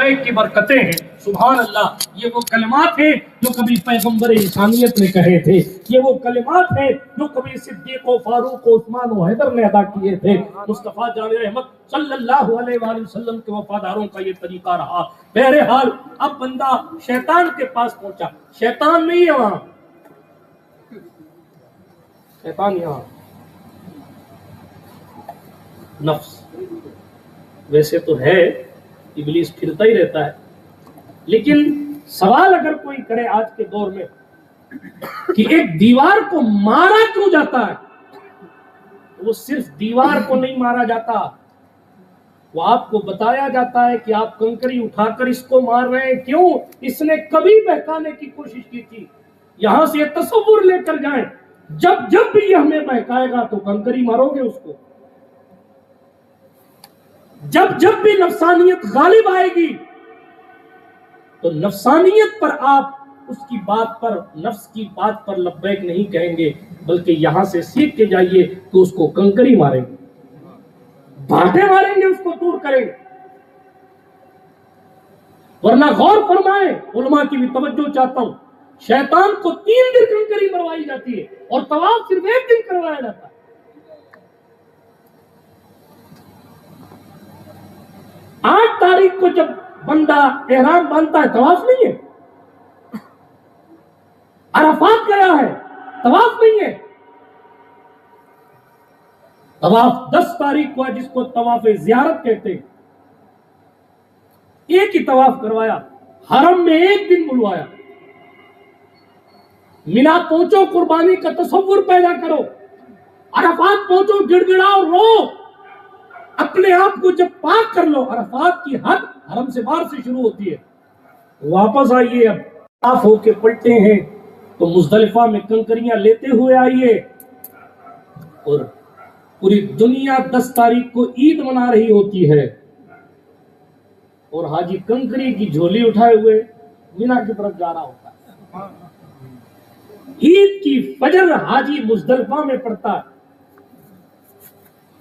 لبیک کی برکتیں ہیں. سبحان اللہ. یہ وہ کلمات ہیں جو کبھی پیغمبر انسانیت نے کہے تھے. یہ وہ کلمات ہیں جو کبھی صدیق و فاروق و عثمان و حیدر نے ادا کیے تھے. مصطفیٰ جان احمد صلی اللہ علیہ وآلہ وسلم کے وفاداروں کا یہ طریقہ رہا. بہرحال اب بندہ شیطان کے پاس پہنچا. شیطان نہیں ہے وہاں, شیطان یہاں نفس. ویسے تو ہے, ابلیس پھرتا ہی رہتا ہے, لیکن سوال اگر کوئی کرے آج کے دور میں کہ ایک دیوار کو مارا کیوں جاتا ہے, وہ صرف دیوار کو نہیں مارا جاتا, وہ آپ کو بتایا جاتا ہے کہ آپ کنکری اٹھا کر اس کو مار رہے ہیں. کیوں؟ اس نے کبھی بہکانے کی کوشش کی تھی. یہاں سے یہ تصور لے کر جائیں, جب جب بھی یہ ہمیں بہکائے گا تو کنکری مارو گے اس کو. جب جب بھی نفسانیت غالب آئے گی تو نفسانیت پر آپ اس کی بات پر, نفس کی بات پر لبیک نہیں کہیں گے, بلکہ یہاں سے سیکھ کے جائیے کہ اس کو کنکری ماریں گے, بھاٹے ماریں گے, اس کو دور کریں گے. ورنہ غور فرمائیں, علماء کی بھی توجہ چاہتا ہوں, شیطان کو 3 دن کنکری مروائی جاتی ہے اور طواف صرف 1 دن کروایا جاتا ہے. 8 تاریخ کو جب بندہ احرام باندھتا ہے طواف نہیں ہے, عرفات گیا ہے طواف نہیں ہے. طواف 10 تاریخ کو ہے جس کو طواف زیارت کہتے ہیں. ایک ہی طواف کروایا, حرم میں 1 دن بلوایا. مینا پہنچو, قربانی کا تصور پیدا کرو, عرفات پہنچو, گڑ گڑاؤ, رو, اپنے آپ کو جب پاک کر لو. عرفات کی حد حرم سے باہر سے شروع ہوتی ہے. واپس آئیے, اب صاف ہو کے پلٹے ہیں تو مزدلفہ میں کنکریاں لیتے ہوئے آئیے. اور پوری دنیا 10 تاریخ کو عید منا رہی ہوتی ہے اور حاجی کنکری کی جھولی اٹھائے ہوئے مینا کی طرف جا رہا ہوتا ہے. عید کی فجر حاجی مزدلفہ میں پڑتا ہے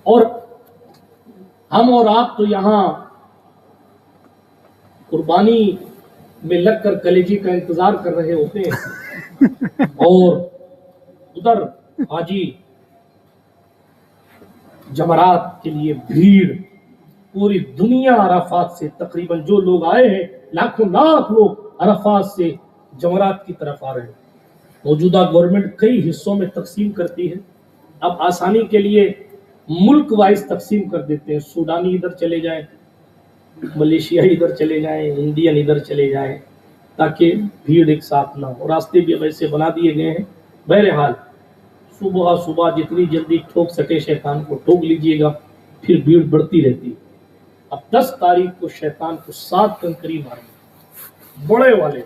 اور ہم اور آپ تو یہاں قربانی میں لگ کر کلیجی کا انتظار کر رہے ہوتے ہیں اور ادھر حاجی جمرات کے لیے بھیڑ. پوری دنیا عرفات سے تقریباً جو لوگ آئے ہیں, لاکھوں لاکھ لوگ عرفات سے جمرات کی طرف آ رہے ہیں. موجودہ گورنمنٹ کئی حصوں میں تقسیم کرتی ہے. اب آسانی کے لیے ملک وائز تقسیم کر دیتے ہیں. سوڈانی ادھر چلے جائیں, ملیشیائی ادھر چلے جائیں, انڈین ادھر چلے جائیں, تاکہ بھیڑ ایک ساتھ نہ ہو. راستے بھی ویسے بنا دیے گئے ہیں. بہرحال صبح جتنی جلدی ٹھوک سکے شیطان کو ٹھوک لیجئے گا, پھر بھیڑ بڑھتی رہتی ہے. اب 10 تاریخ کو شیطان کو 7 کنکری ماریں گے بڑے والے.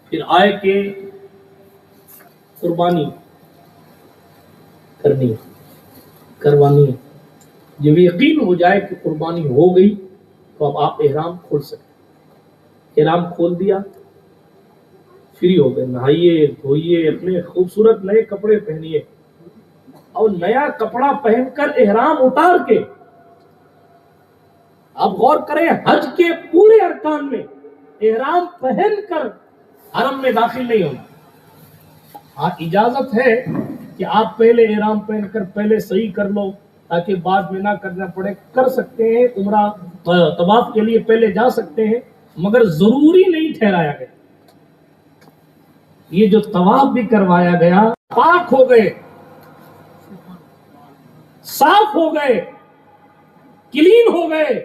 پھر آئے کہ قربانی کروانی ہے. جب یقین ہو جائے کہ قربانی ہو گئی تو اب آپ احرام کھول سکتے. احرام کھول دیا, فری ہو گئے, نہائیے دھوئیے, اپنے خوبصورت نئے کپڑے پہنیے, اور نیا کپڑا پہن کر احرام اتار کے آپ غور کریں, حج کے پورے ارکان میں احرام پہن کر حرم میں داخل نہیں ہونا. ہاں اجازت ہے کہ آپ پہلے احرام پہن کر پہلے صحیح کر لو تاکہ بعد میں نہ کرنا پڑے. کر سکتے ہیں, عمرہ طواف کے لیے پہلے جا سکتے ہیں, مگر ضروری نہیں ٹھہرایا گیا. یہ جو طواف بھی کروایا گیا, پاک ہو گئے, صاف ہو گئے, کلین ہو گئے.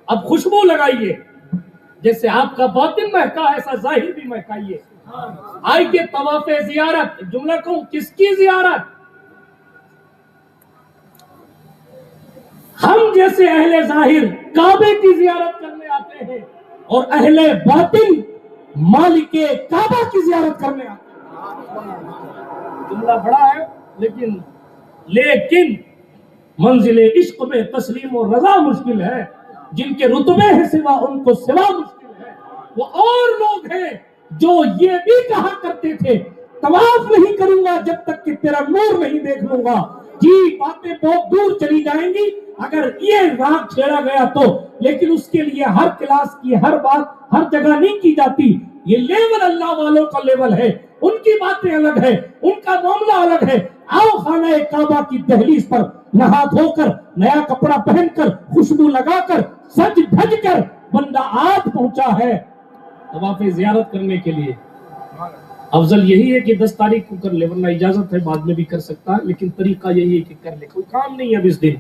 اب خوشبو لگائیے, جیسے آپ کا باطن مہکا ایسا ظاہر بھی مہکائیے. آئیے طواف زیارت. جملہ کہوں, کس کی زیارت؟ ہم جیسے اہل ظاہر کعبے کی زیارت کرنے آتے ہیں اور اہل باطن مالک کعبہ کی زیارت کرنے آتے ہیں. جملہ بڑا ہے لیکن منزل عشق میں تسلیم و رضا مشکل ہے. جن کے رتبے ہیں سوا ان کو سوا مشکل ہے. وہ اور لوگ ہیں جو یہ بھی کہا کرتے تھے طواف نہیں کروں گا جب تک کہ تیرا نور نہیں دیکھ لوں گا. جی باتیں بہت دور چلی جائیں گی,
اگر یہ راگ چھیڑا گیا تو، لیکن اس کے لیے ہر کلاس کی ہر بات ہر جگہ نہیں کی جاتی. یہ لیول اللہ والوں کا لیول ہے، ان کی باتیں الگ ہے، ان کا معاملہ الگ ہے. آؤ خانہ کعبہ کی دہلیز پر نہا دھو کر، نیا کپڑا پہن کر، خوشبو لگا کر، سج دھج کر بندہ آج پہنچا ہے طواف زیارت کرنے کے لیے. افضل یہی ہے کہ 10 تاریخ کو کر لے، ورنہ اجازت ہے بعد میں بھی کر سکتا ہے، لیکن طریقہ یہی ہے کہ کر لے. کوئی کام نہیں ہے اب اس دن،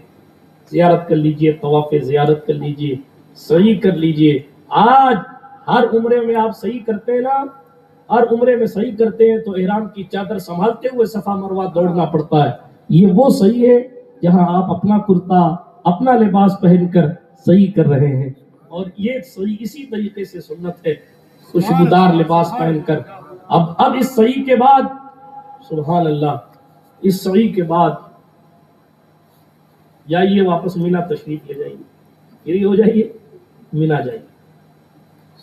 زیارت کر لیجئے، طواف زیارت کر لیجئے، صحیح کر لیجئے. آج ہر عمرے میں آپ صحیح کرتے ہیں نا، ہر عمرے میں صحیح کرتے ہیں تو احرام کی چادر سنبھالتے ہوئے صفا مروہ دوڑنا پڑتا ہے. یہ وہ صحیح ہے جہاں آپ اپنا کرتا، اپنا لباس پہن کر صحیح کر رہے ہیں. اور یہ صحیح اسی طریقے سے سنت ہے، خوشبودار لباس پہن کر. اب اس صحیح کے بعد، سبحان اللہ، اس صحیح کے بعد جائیے واپس مینا تشریف لے جائیے، فری ہو جائیے، مینا جائیے.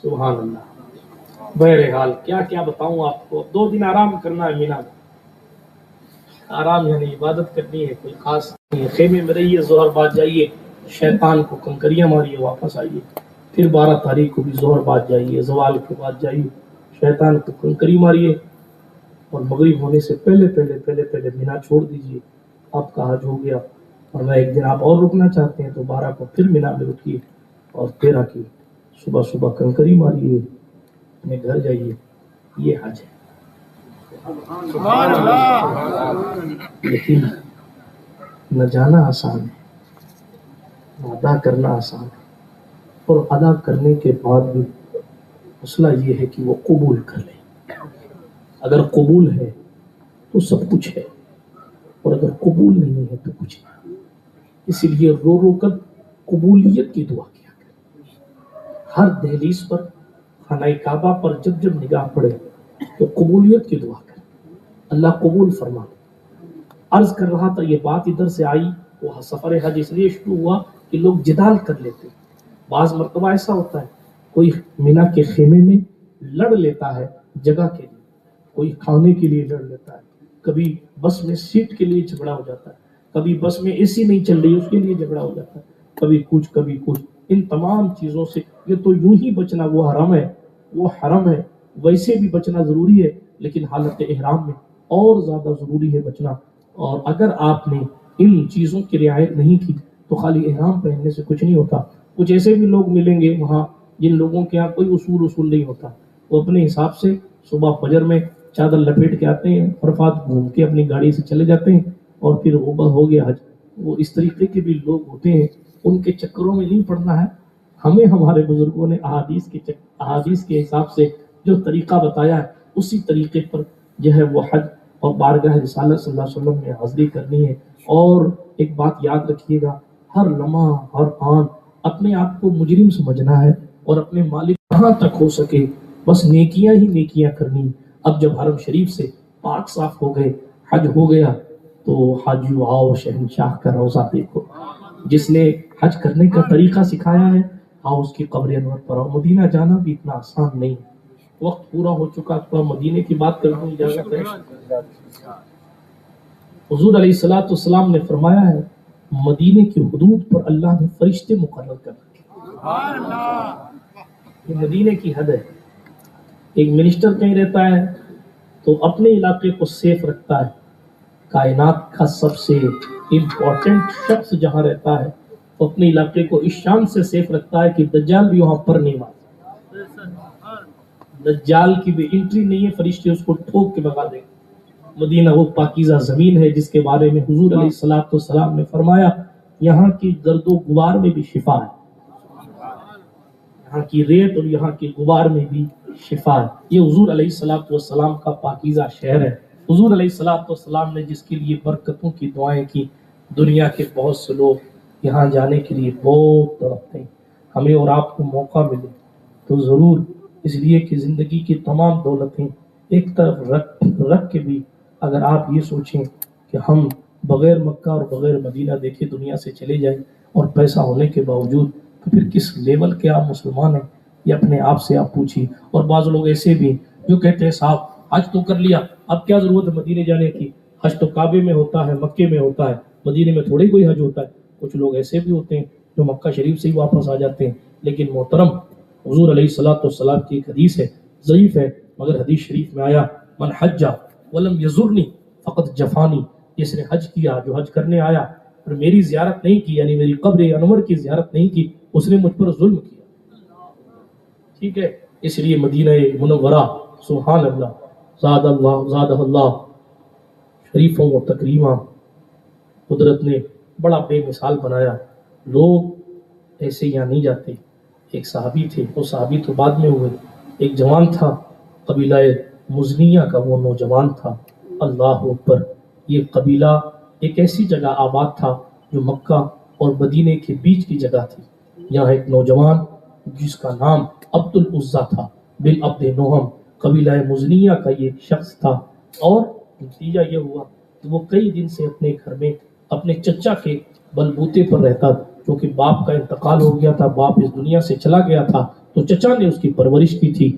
سبحان اللہ. بہرحال کیا کیا بتاؤں آپ کو. اب 2 دن آرام کرنا ہے مینا میں. آرام یعنی عبادت کرنی ہے، کوئی خاص نہیں ہے. خیمے میں رہیے، ظہر بعد جائیے، شیطان کو کنکریاں ماریے، واپس آئیے. پھر 12 تاریخ کو بھی ظہر بعد جائیے، زوال کے بعد جائیے، شیطان کو کنکری ماریے، اور مغرب ہونے سے پہلے مینا چھوڑ دیجیے. آپ کا حج ہو گیا. اور میں ایک دن آپ اور رکنا چاہتے ہیں تو 12 کو پھر مینا میں رکیے، اور 13 کی صبح کنکری ماریے، اپنے گھر جائیے. یہ حج ہے. لیکن نہ جانا آسان ہے، نہ ادا کرنا آسان ہے. اور ادا کرنے کے بعد بھی مسئلہ یہ ہے کہ وہ قبول کر لے. اگر قبول ہے تو سب کچھ ہے، اور اگر قبول نہیں ہے تو کچھ نہیں. اسی لیے رو رو کر قبولیت کی دعا کیا کریں. ہر دہلیز پر، خانہ کعبہ پر جب نگاہ پڑے تو قبولیت کی دعا کریں. اللہ قبول فرما. عرض کر رہا تھا، یہ بات ادھر سے آئی، وہ سفر حج اس لیے شروع ہوا کہ لوگ جدال کر لیتے. بعض مرتبہ ایسا ہوتا ہے، کوئی مینا کے خیمے میں لڑ لیتا ہے جگہ کے لیے، کوئی کھانے کے لیے لڑ لیتا ہے، کبھی بس میں سیٹ کے لیے جھگڑا ہو جاتا ہے، کبھی بس میں اے سی نہیں چل رہی اس کے لیے جھگڑا ہو جاتا ہے، کبھی کچھ. ان تمام چیزوں سے یہ تو یوں ہی بچنا، وہ حرم ہے، ویسے بھی بچنا ضروری ہے، لیکن حالت احرام میں اور زیادہ ضروری ہے بچنا. اور اگر آپ نے ان چیزوں کی رعایت نہیں کی تو خالی احرام پہننے سے کچھ نہیں ہوتا. کچھ ایسے بھی لوگ ملیں گے وہاں جن لوگوں کے یہاں کوئی اصول نہیں ہوتا. وہ اپنے حساب سے صبح فجر میں چادر لپیٹ کے آتے ہیں، عرفات گھوم کے اپنی گاڑی سے چلے جاتے ہیں، اور پھر وہ بس ہو گیا حج. وہ اس طریقے کے بھی لوگ ہوتے ہیں، ان کے چکروں میں نہیں پڑنا ہے. ہمیں ہمارے بزرگوں نے احادیث کے حساب سے جو طریقہ بتایا ہے، اسی طریقے پر جو ہے وہ حج اور بارگاہ رسالت صلی اللہ علیہ وسلم میں حاضری کرنی ہے. اور ایک بات یاد رکھیے گا، ہر لمحہ ہر آن اپنے آپ کو مجرم سمجھنا ہے، اور اپنے مالک کہاں تک ہو سکے بس نیکیاں ہی نیکیاں کرنی. اب جب حرم شریف سے پاک صاف ہو گئے، حج ہو گیا، تو حاجیو آؤ شہنشاہ کا روضہ دیکھو. جس نے حج کرنے کا طریقہ سکھایا ہے، آؤ اس کی قبر انور پر آؤ. مدینہ جانا بھی اتنا آسان نہیں. وقت پورا ہو چکا، تو مدینے کی بات کر دوں، اجازت ہے. حضور علیہ الصلوۃ والسلام نے فرمایا ہے، مدینے کی حدود پر اللہ نے فرشتے مقرر کر رکھے. یہ مدینے کی حد ہے. ایک منسٹر کہیں رہتا ہے تو اپنے علاقے کو سیف رکھتا ہے. کائنات کا سب سے امپورٹنٹ شخص جہاں رہتا ہے تو اپنے علاقے کو اس شان سے سیف رکھتا ہے کہ دجال بھی وہاں پر نہیں مارتا. دجال کی بھی انٹری نہیں ہے، فرشتے اس کو ٹھوک کے بھگا دیں. مدینہ وہ پاکیزہ زمین ہے جس کے بارے میں حضور علیہ الصلوۃ والسلام نے فرمایا، یہاں کی گرد و غبار میں بھی شفا ہے. یہاں کی ریت اور یہاں کے غبار میں بھی شفا ہے. یہ حضور علیہ الصلوۃ والسلام کا پاکیزہ شہر ہے. حضور علیہ الصلوۃ والسلام نے جس کے لیے برکتوں کی دعائیں کی، دنیا کے بہت سے لوگ یہاں جانے کے لیے بہت تڑپتے ہیں. ہمیں اور آپ کو موقع ملے تو ضرور، اس لیے کہ زندگی کی تمام دولتیں ایک طرف رکھ کے بھی اگر آپ یہ سوچیں کہ ہم بغیر مکہ اور بغیر مدینہ دیکھے دنیا سے چلے جائیں اور پیسہ ہونے کے باوجود، تو پھر کس لیول کے آپ مسلمان ہیں یہ اپنے آپ سے آپ پوچھیں. اور بعض لوگ ایسے بھی جو کہتے ہیں صاحب حج تو کر لیا، اب کیا ضرورت ہے مدینے جانے کی؟ حج تو کعبے میں ہوتا ہے، مکے میں ہوتا ہے، مدینے میں تھوڑی کوئی حج ہوتا ہے.
کچھ لوگ ایسے بھی ہوتے ہیں جو مکہ شریف سے ہی واپس آ جاتے ہیں. لیکن محترم حضور علیہ الصلوۃ والسلام کی ایک حدیث ہے, ضعیف ہے مگر حدیث شریف میں آیا, من حج ولم یزرنی فقط جفانی, جس نے حج کیا, جو حج کرنے آیا اور میری زیارت نہیں کی, یعنی میری قبر انور کی زیارت نہیں کی, اس نے مجھ پر ظلم کیا. ٹھیک ہے, اس لیے مدینہ منورہ سبحان اللہ زادہ اللہ شریفوں و تکریمہ قدرت نے بڑا بے مثال بنایا. لوگ ایسے یہاں نہیں جاتے. ایک صحابی تھے, وہ صحابی تو بعد میں ہوئے, ایک جوان تھا قبیلہ مزنیہ کا, وہ نوجوان تھا. اللہ اکبر, یہ قبیلہ ایک ایسی جگہ آباد تھا جو مکہ اور مدینے کے بیچ کی جگہ تھی. یہاں ایک نوجوان جس کا نام عبد العزیٰ تھا بن عبد نوہم, قبیلہ مزنیہ کا یہ شخص تھا. اور نتیجہ یہ ہوا کہ وہ کئی دن سے اپنے گھر میں اپنے چچا کے بلبوتے پر رہتا, کیونکہ باپ کا انتقال ہو گیا تھا, باپ اس دنیا سے چلا گیا تھا, تو چچا نے اس کی پرورش کی تھی.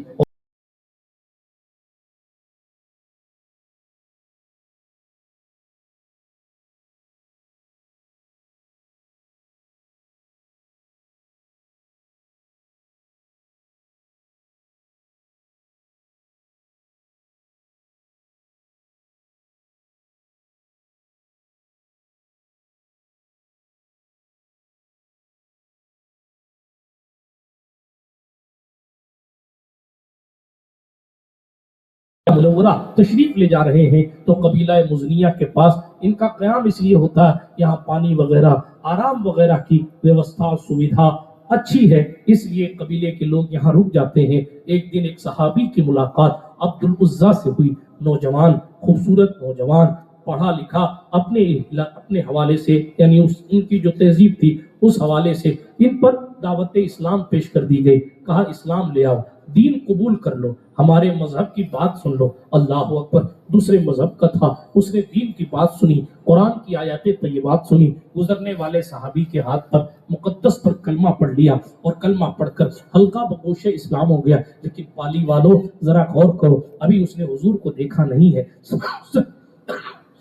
منورہ تشریف لے جا رہے ہیں تو قبیلہ مزنیہ کے پاس ان کا قیام اس لیے ہوتا ہے, یہاں پانی وغیرہ آرام وغیرہ کی ویوستھا سویدھا اچھی ہے, اس لیے قبیلے کے لوگ یہاں رک جاتے ہیں. ایک دن ایک صحابی کی ملاقات عبد العزیٰ سے ہوئی. نوجوان, خوبصورت نوجوان, پڑھا لکھا, اپنے حوالے سے, یعنی ان کی جو تہذیب تھی اس حوالے سے ان پر دعوت اسلام پیش کر دی گئی. کہا اسلام لے آؤ, دین قبول کر لو, ہمارے مذہب کی بات سن لو. اللہ اکبر, دوسرے مذہب کا تھا, اس نے دین کی بات سنی, قرآن کی آیات طیبات سنی, گزرنے والے صحابی کے ہاتھ پر مقدس پر کلمہ پڑھ لیا, اور کلمہ پڑھ کر ہلکا بگوش اسلام ہو گیا. لیکن پالی والوں ذرا غور کرو, ابھی اس نے حضور کو دیکھا نہیں ہے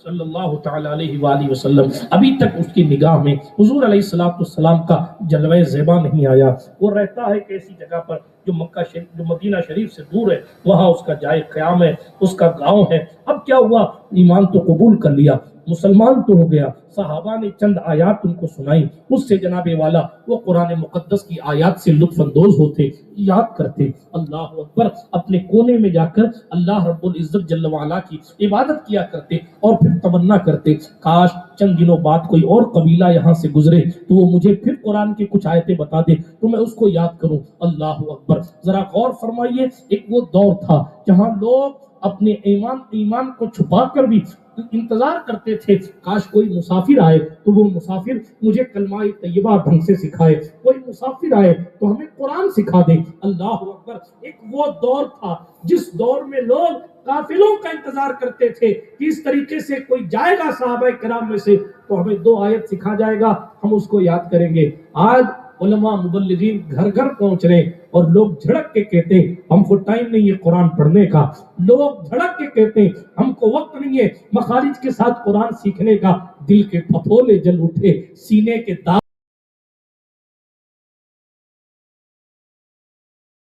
صلی اللہ تعالی علیہ وآلہ وسلم, ابھی تک اس کی نگاہ میں حضور علیہ السلام کا جلوہ زیبا نہیں آیا. وہ رہتا ہے ایسی جگہ پر جو مکہ شریف, جو مدینہ شریف سے دور ہے, وہاں اس کا جائے قیام ہے, اس کا گاؤں ہے. اب کیا ہوا, ایمان تو قبول کر لیا, مسلمان تو ہو گیا. صحابہ نے چند آیات ان کو سنائی, اس سے جناب والا وہ قرآن مقدس کی آیات سے لطف اندوز ہوتے, یاد کرتے. اللہ اکبر, اپنے کونے میں جا کر اللہ رب العزت جل وعلا کی عبادت کیا کرتے, اور پھر تمنا کرتے کاش چند دنوں بعد کوئی اور قبیلہ یہاں سے گزرے تو وہ مجھے پھر قرآن کی کچھ آیتیں بتا دے تو میں اس کو یاد کروں. اللہ اکبر, ذرا غور فرمائیے, ایک وہ دور تھا جہاں لوگ اپنے ایمان کو چھپا کر بھی انتظار کرتے تھے کاش کوئی مسافر آئے تو وہ مسافر مجھے کلمہ طیبہ ڈھنگ سے سکھائے, کوئی مسافر آئے تو ہمیں قرآن سکھا دے. اللہ اکبر, ایک وہ دور تھا جس دور میں لوگ قافلوں کا انتظار کرتے تھے کہ اس طریقے سے کوئی جائے گا صحابہ کرام میں سے تو ہمیں 2 آیت سکھا جائے گا, ہم اس کو یاد کریں گے. آج علماء مبلغین گھر گھر پہنچ رہے اور لوگ جھڑک کے کہتے ہیں ہم کو ٹائم نہیں ہے قرآن پڑھنے کا, لوگ جھڑک کے کہتے ہیں ہم کو وقت نہیں ہے مخارج کے ساتھ قرآن سیکھنے کا. دل کے پھپھولے جل اٹھے, سینے کے داغ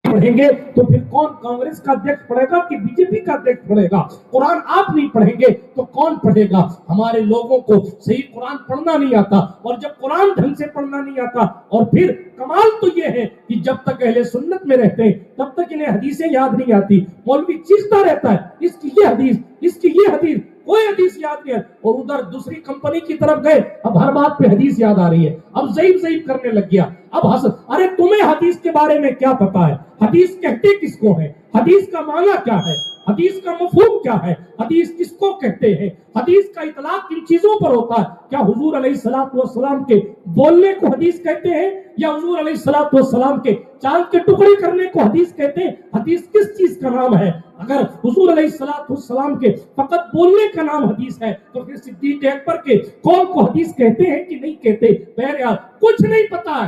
پڑھیں گے تو پھر کون کانگریس کا دیکھ پڑھے گا کہ بی جے پی کا دیکھ پڑھے گا؟ قرآن آپ نہیں پڑھیں گے تو کون پڑھے گا؟ ہمارے لوگوں کو صحیح قرآن پڑھنا نہیں آتا, اور جب قرآن ڈھنگ سے پڑھنا نہیں آتا, اور پھر کمال تو یہ ہے کہ جب تک اہل سنت میں رہتے ہیں تب تک انہیں حدیثیں یاد نہیں آتی. مولوی چیختا رہتا ہے اس کی یہ حدیث, اس کی یہ حدیث, کوئی حدیث یاد نہیں ہے, اور ادھر دوسری کمپنی کی طرف گئے, اب ہر بات پہ حدیث یاد آ رہی ہے, اب ضعیف کرنے لگ گیا. اب ارے تمہیں حدیث کے بارے میں کیا پتا ہے؟ حدیث کہتے کس کو ہے؟ حدیث کا معنی کیا ہے؟ حدیث کا مفہوم کیا ہے؟ حدیث کس کو کہتے ہیں؟ حدیث کا اطلاق کن چیزوں پر ہوتا ہے؟ کیا حضور علیہ السلام کے بولنے کو حدیث کہتے ہیں, یا حضور علیہ السلام کے چال کے ٹکڑے کرنے کو حدیث کہتے ہیں؟ حدیث کس چیز کا نام ہے؟ اگر حضور علیہ السلام کے فقط بولنے کا نام حدیث ہے تو پھر صدیق اکبر کے قول کو حدیث کہتے ہیں کہ نہیں کہتے؟ بہرحال کچھ نہیں پتا ہے,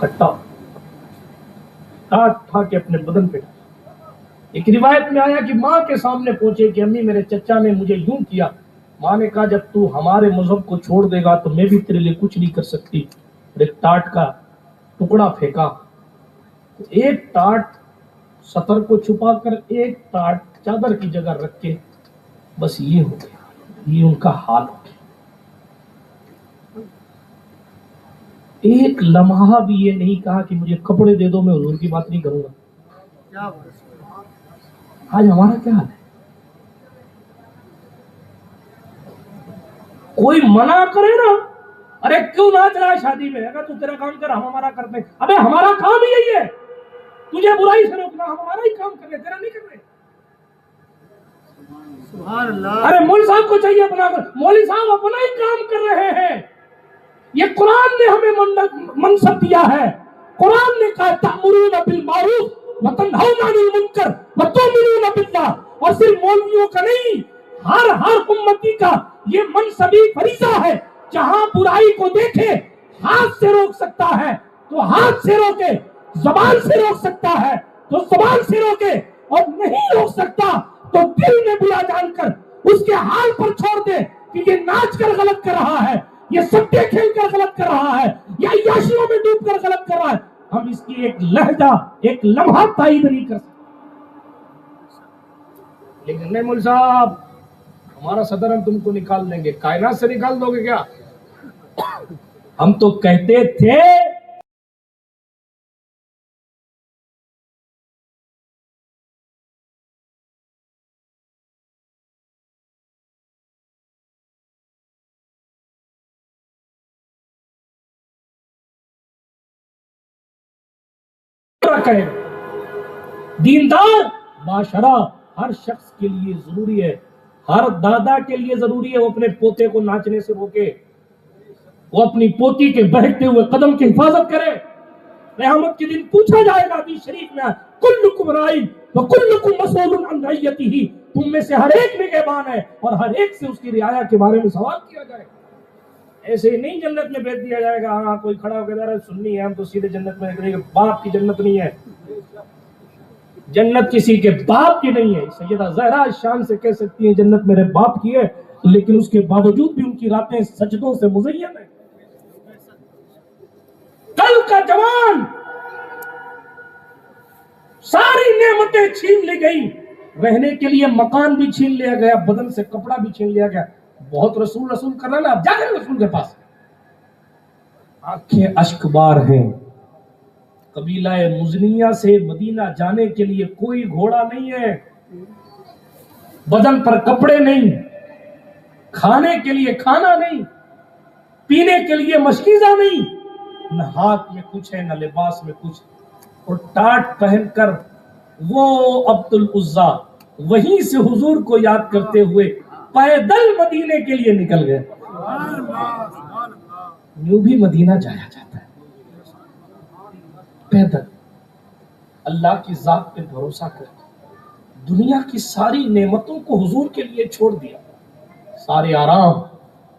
کھٹا ٹاٹ کھا کے اپنے بدن پہ ڈالا۔ ایک روایت میں آیا کہ ماں کے سامنے پہنچے کہ امی میرے چچا نے مجھے یوں کیا۔ ماں نے کہا جب تو ہمارے مذہب کو چھوڑ دے گا تو میں بھی تیرے لیے کچھ نہیں کر سکتی۔ ایک ٹاٹ کا ٹکڑا پھینکا، ایک ٹاٹ سطر کو چھپا کر ایک ٹاٹ چادر کی جگہ رکھ کے بس یہ ہو گیا، یہ ان کا حال ہو گیا۔ ایک لمحہ بھی یہ نہیں کہا کہ مجھے کپڑے دے دو، میں حضور کی بات نہیں کروں گا۔ آج ہمارا کیا حال ہے؟ کوئی منع کرے نا، ارے کیوں ناچ رہا ہے شادی میں؟ اگر تو تیرا کام کر ہم ہمارا کرتے ہیں۔ ابے ہمارا کام ہی یہی ہے، تجھے برائی سے روکنا، ہم ہمارا ہی کام کر رہے، تیرا نہیں کر رہے۔ سبحان اللہ۔ ارے مولوی صاحب کو چاہیے اپنا، مولوی صاحب اپنا ہی کام کر رہے ہیں۔ یہ قرآن نے ہمیں منصب دیا ہے۔ قرآن نے کہا تأمرون بالمعروف وتنہون عن المنکر وتؤمنون باللہ، اور صرف مولویوں کا نہیں، ہر امتی کا یہ منصبی فریضہ ہے۔ جہاں برائی کو دیکھے ہاتھ سے روک سکتا ہے تو ہاتھ سے روکے، زبان سے روک سکتا ہے تو زبان سے روکے، اور نہیں روک سکتا تو دل میں برا جان کر اس کے حال پر چھوڑ دے کہ یہ ناچ کر غلط کر رہا ہے، یہ سٹے کھیل کر غلط کر رہا ہے، یا عیاشیوں میں ڈوب کر غلط کر رہا ہے۔ ہم اس کی ایک لہجہ، ایک لمحہ تائید نہیں کر سکتے۔ لیکن نہیں مول صاحب، ہمارا صدر ہم تم کو نکال دیں گے۔ کائنات سے نکال دو گے کیا؟ ہم تو کہتے تھے دیندار معاشرہ ہر شخص کے لیے ضروری ہے، ہر دادا کے لیے ضروری ہے وہ اپنے پوتے کو ناچنے سے روکے، وہ اپنی پوتی کے بہکتے ہوئے قدم کی حفاظت کرے۔ قیامت کے دن پوچھا جائے گا، حدیث شریف میں کلکم راعٍ وکلکم مسئول عن رعیتہ، تم میں سے ہر ایک نگہبان ہے اور ہر ایک سے اس کی رعایا کے بارے میں سوال کیا جائے گا۔ ایسے ہی نہیں جنت میں بیچ دیا جائے گا، ہاں کوئی کھڑا ہو کے رہا سننی ہے ہم تو سیدھے جنت میں نکلیں گے۔ باپ کی جنت نہیں ہے، جنت کسی کے باپ کی نہیں ہے۔ سیدہ زہرا شان سے کہہ سکتی ہیں جنت میرے باپ کی ہے، لیکن اس کے باوجود بھی ان کی راتیں سجدوں سے مزین ہیں۔ کل کا جوان ساری نعمتیں چھین لی گئی، رہنے کے لیے مکان بھی چھین لیا گیا، بدن سے کپڑا بھی چھین لیا گیا۔ بہت رسول کر رہا نا، اب جا کر رسول کے پاس آنکھیں اشک بار ہیں۔ قبیلہ مزنیہ سے مدینہ جانے کے لیے کوئی گھوڑا نہیں ہے، بدن پر کپڑے نہیں، کھانے کے لیے کھانا نہیں، پینے کے لیے مشکیزہ نہیں، نہ ہاتھ میں کچھ ہے نہ لباس میں کچھ، اور ٹاٹ پہن کر وہ عبد العزا وہیں سے حضور کو یاد کرتے ہوئے پیدل مدینے کے لیے نکل گئے۔ یوں بھی مدینہ جایا جاتا ہے پیدل، اللہ کی ذات پہ بھروسہ کر کے دنیا کی ساری نعمتوں کو حضور کے لیے چھوڑ دیا، سارے آرام،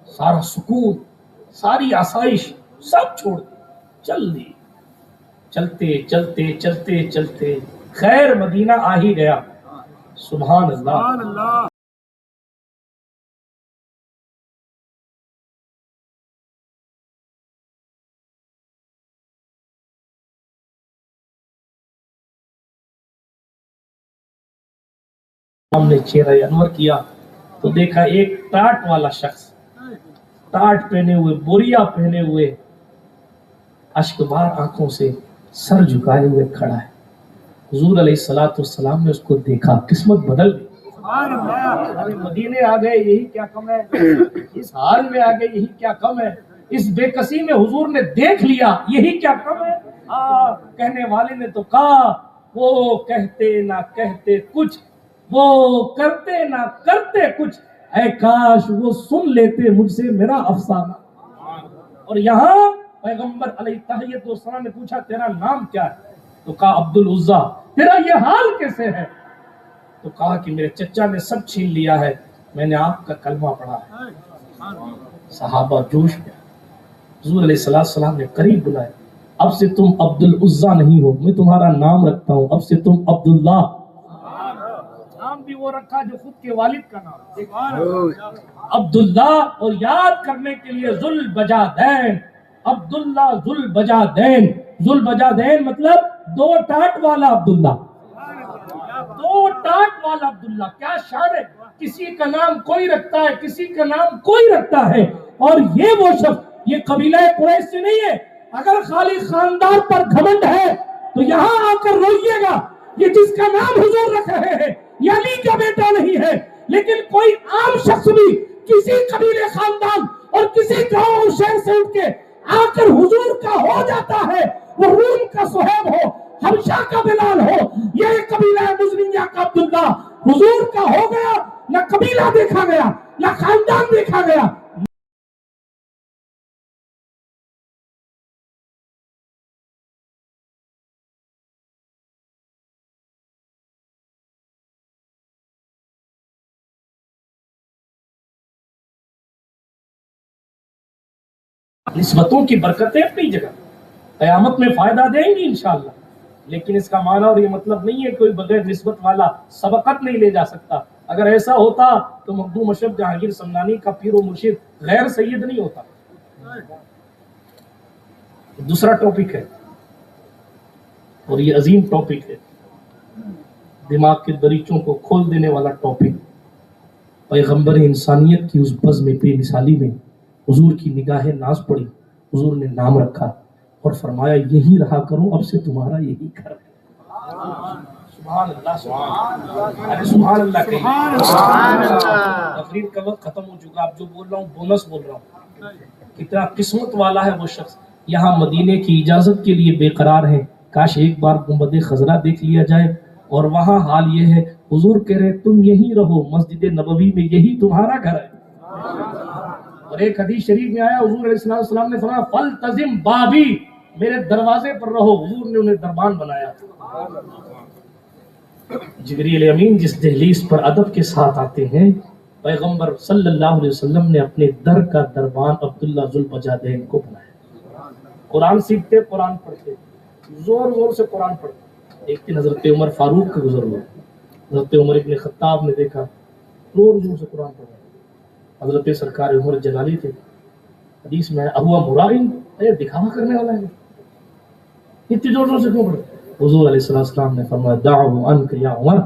سارا سکون، ساری آسائش سب چھوڑ دیا، چل دی، چلتے چلتے چلتے چلتے خیر مدینہ آ ہی گیا۔ سبحان اللہ۔ ہم نے چہرہ انور کیا تو دیکھا ایک ٹاٹ والا شخص، ٹاٹ پہنے ہوئے، بوریا پہنے ہوئے، اشک بار آنکھوں سے سر جھکائے ہوئے کھڑا ہے۔ حضور علیہ السلام نے اس کو دیکھا، قسمت بدل گئی۔ مدینے آ گئے یہی کیا کم ہے، اس حال میں آ گئے یہی کیا کم ہے، اس بے کسی میں حضور نے دیکھ لیا یہی کیا کم ہے۔ کہنے والے نے تو کہا، وہ کہتے نہ کہتے کچھ، وہ کرتے نہ کرتے کچھ، اے کاش وہ سن لیتے مجھ سے میرا افسانہ۔ اور یہاں پیغمبر علیہ تحیت والسلام نے پوچھا تیرا نام کیا ہے؟ تو کہا عبد العزا۔ تیرا یہ حال کیسے ہے؟ تو کہا کہ میرے چچا نے سب چھین لیا ہے، میں نے آپ کا کلمہ پڑھا ہے۔ صحابہ جوش میں، حضور علیہ السلام نے قریب بلائے،
اب سے تم عبد العزا نہیں ہو، میں تمہارا نام رکھتا ہوں، اب سے تم عبداللہ. نام بھی وہ رکھا جو خود کے والد کا نام، عبداللہ. اور یاد کرنے کے لیے ذوالبجادین، عبداللہ ذوالبجادین. ذوالبجادین مطلب دو ٹانٹ والا عبداللہ، دو ٹانٹ والا عبداللہ. کیا شان ہے، کسی کا نام کوئی رکھتا ہے، کسی کا نام کوئی رکھتا ہے. اور یہ وہ شخص، یہ قبیلہ قریش سے نہیں ہے. اگر خالی خاندان پر گھمنڈ ہے تو یہاں آ کر روئیے گا. یہ جس کا نام حضور رکھ رہے ہیں یہ علی کا بیٹا نہیں ہے. لیکن کوئی عام شخص بھی کسی قبیلے خاندان اور کسی گاؤں اور شہر سے اٹھ کے آ کر حضور کا ہو جاتا ہے. وہ روم کا صہیب ہو، حبشہ کا بلال ہو، یہ قبیلہ مزنیہ کا عبداللہ حضور کا ہو گیا. نہ قبیلہ دیکھا گیا، نہ خاندان دیکھا گیا. نسبتوں کی برکتیں اپنی جگہ قیامت میں فائدہ دیں گی انشاءاللہ. لیکن اس کا معنی اور یہ مطلب نہیں ہے کوئی بغیر نسبت والا سبقت نہیں لے جا سکتا. اگر ایسا ہوتا تو مخدوم اشرف جہانگیر سمنانی کا پیر و مرشد غیر سید نہیں ہوتا. دوسرا ٹاپک ہے اور یہ عظیم ٹاپک ہے، دماغ کے دریچوں کو کھول دینے والا ٹاپک. پیغمبر انسانیت کی اس بزم بے مثالی میں حضور کی نگاہ ناز پڑی. حضور نے نام رکھا اور فرمایا یہی رہا کرو، اب سے تمہارا یہی گھر ہے. سبحان اللہ، سبحان اللہ کہیں. تقریر کا وقت ختم ہو چکا، اب جو بول رہا ہوں بونس بول رہا ہوں. کتنا قسمت والا ہے وہ شخص یہاں مدینے کی اجازت کے لیے بے قرار ہے. کاش ایک بار گنبد خضرا دیکھ لیا جائے. اور وہاں حال یہ ہے حضور کہہ رہے تم یہی رہو، مسجد نبوی میں یہی تمہارا گھر ہے. اور ایک حدیث شریف میں آیا حضور علیہ السلام نے فرمایا فَلْتَزِمْ بابی، میرے دروازے پر رہو. حضور نے انہیں دربان بنایا. جبریل امین جس دہلیز پر ادب کے ساتھ آتے ہیں، پیغمبر صلی اللہ علیہ وسلم نے اپنے در کا دربان عبداللہ ذوالبجادین کو بنایا. قرآن سیکھتے، قرآن پڑھتے، زور زور سے قرآن پڑھتے. ایک دن حضرت عمر فاروق کا گزر ہوا. حضرت عمر ابن خطاب نے دیکھا زور زور سے قرآن پڑھ رہا. حضرت سرکار عمر جلالی تھے. حدیث میں ابو مراہن دکھاوا کرنے والا ہے، اتنی زور زور سے کیوں پڑھ رہے؟ حضور علیہ السلام نے فرمایا دعو عنک یا عمر،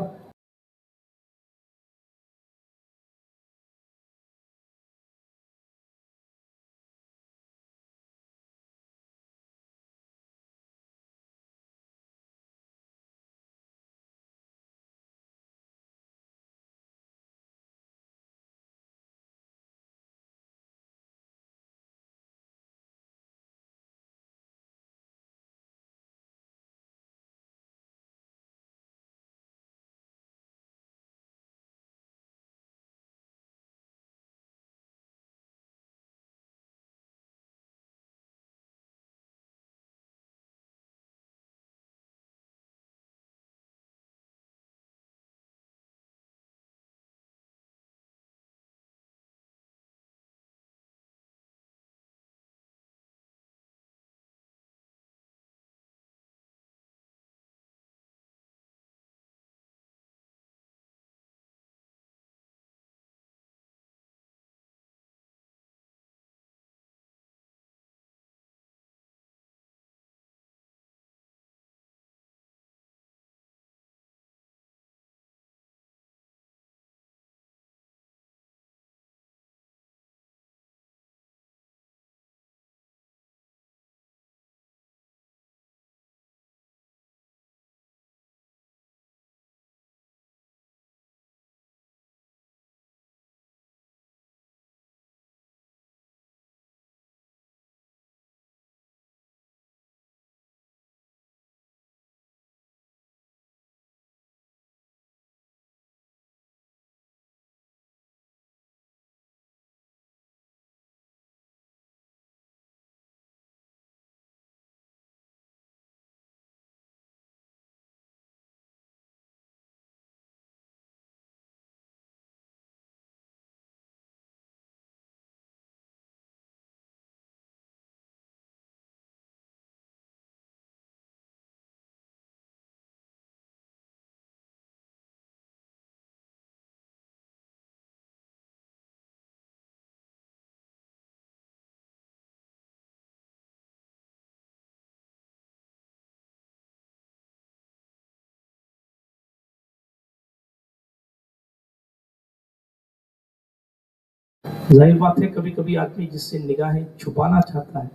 ظاہر بات ہے کبھی کبھی آدمی جس سے نگاہیں چھپانا چاہتا ہے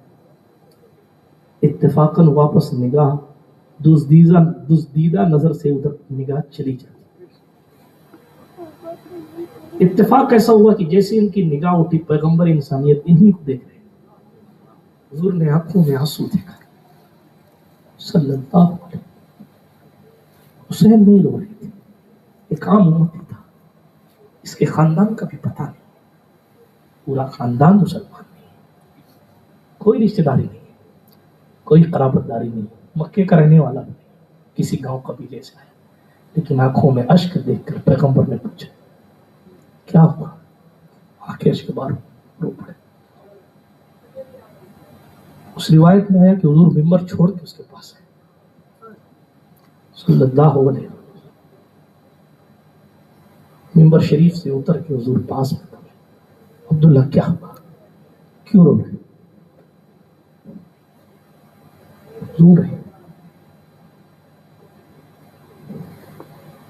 اتفاقاً واپس نگاہ دزدیدہ نظر سے ادھر نگاہ چلی جاتی. اتفاق ایسا ہوا کہ جیسے ان کی نگاہ اٹھی پیغمبر انسانیت انہی کو دیکھ رہے. حضور نے آنکھوں میں آنسو دیکھا صلی اللہ علیہ وسلم. حسین نہیں رو رہے تھے, ایک عام امتی تھا, اس کے خاندان کا بھی پتہ نہیں, پورا خاندان مسلمان نہیں, کوئی رشتہ داری نہیں, کوئی قرابت داری نہیں, مکے کا رہنے والا نہیں, کسی گاؤں قبیلے سے آیا, لیکن آنکھوں میں اشک دیکھ کر پیغمبر نے پوچھا کیا ہوا؟ آنکھیں اشک بار رو پڑے. اس روایت میں ہے کہ حضور ممبر چھوڑ کے اس کے پاس آئے صلی اللہ علیہ وسلم. ممبر شریف سے اتر کے حضور پاس میں تھے. عبداللہ کیا ہوا, کیوں رو رہے؟ رو رہے.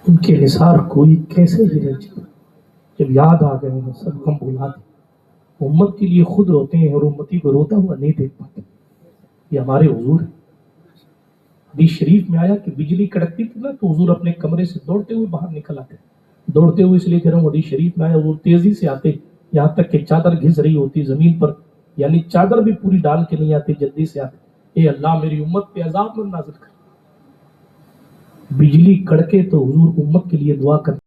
ان کے نثار کوئی کیسے ہی رہ جائے, جب یاد آ گئے ہیں سب غم بھلا دے. امت کے لیے خود روتے ہیں اور امتی کو روتا ہوا نہیں دیکھ پاتے. یہ ہمارے حضور ہیں. حدیث شریف میں آیا کہ بجلی کڑکتی تھی نا تو حضور اپنے کمرے سے دوڑتے ہوئے باہر نکل آتے. دوڑتے ہوئے اس لیے کہہ رہا ہوں, حدیث شریف میں آیا حضور تیزی سے آتے یہاں تک کہ چادر گھس رہی ہوتی زمین پر, یعنی چادر بھی پوری ڈال کے نہیں آتے, جلدی سے آتے, اے اللہ میری امت پہ عذاب مت نازل کر. بجلی کڑکے تو حضور امت کے لیے دعا کرتے.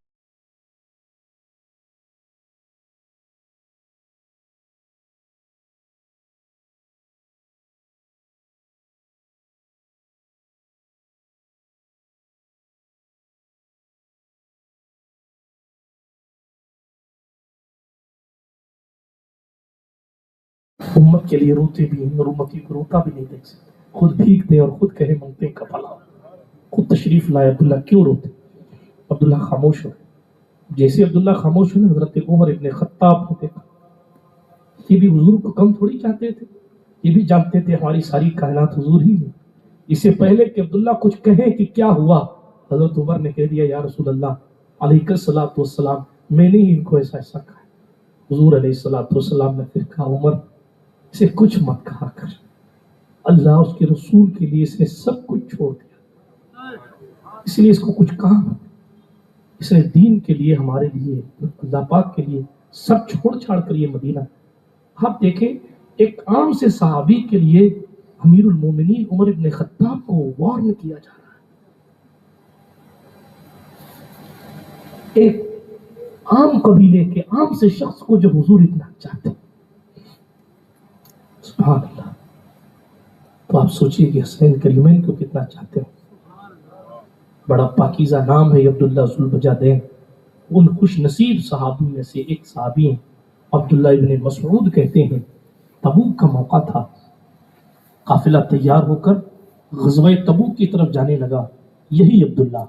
امت کے لیے روتے بھی ہیں اور امتی کو روتا بھی نہیں دیکھ سکتے. خود بھیگتے اور خود کہے منگتے ہیں کپلا, خود تشریف لائے. عبداللہ کیوں روتے؟ عبداللہ خاموش ہو. جیسے عبداللہ خاموش ہوئے حضرت عمر ابن خطاب نے دیکھا. یہ بھی حضور کو کم تھوڑی چاہتے تھے, یہ بھی جانتے تھے ہماری ساری کائنات حضور ہی ہے. اس سے پہلے کہ عبداللہ کچھ کہے کہ کیا ہوا, حضرت عمر نے کہہ دیا یا رسول اللہ علیہ الصلوۃ والسلام میں نے ہی ان کو ایسا ایسا کہا. حضور علیہ الصلوۃ والسلام نے پھر کہا عمر اسے کچھ مت کہا کر, اللہ اس کے رسول کے لیے اس نے سب کچھ چھوڑ دیا, اس لیے اس کو کچھ کہا مت. اس نے دین کے لیے ہمارے لیے اللہ پاک کے لیے سب چھوڑ چھاڑ کر یہ مدینہ. آپ دیکھیں ایک عام سے صحابی کے لیے امیر المومنین عمر ابن خطاب کو وارن کیا جا رہا ہے. ایک عام قبیلے کے عام سے شخص کو جو حضور اتنا چاہتے ہیں, سبحان اللہ. تو آپ سوچئے کہ حسین کریمین کو کتنا چاہتے ہیں. بڑا پاکیزہ نام ہے عبداللہ ذوالبجادین. ان خوش نصیب صحابی میں سے ایک صحابی ہیں عبداللہ ابن مسعود کہتے ہیں تبوک کا موقع تھا, قافلہ تیار ہو کر غزوہ تبوک کی طرف جانے لگا. یہی عبداللہ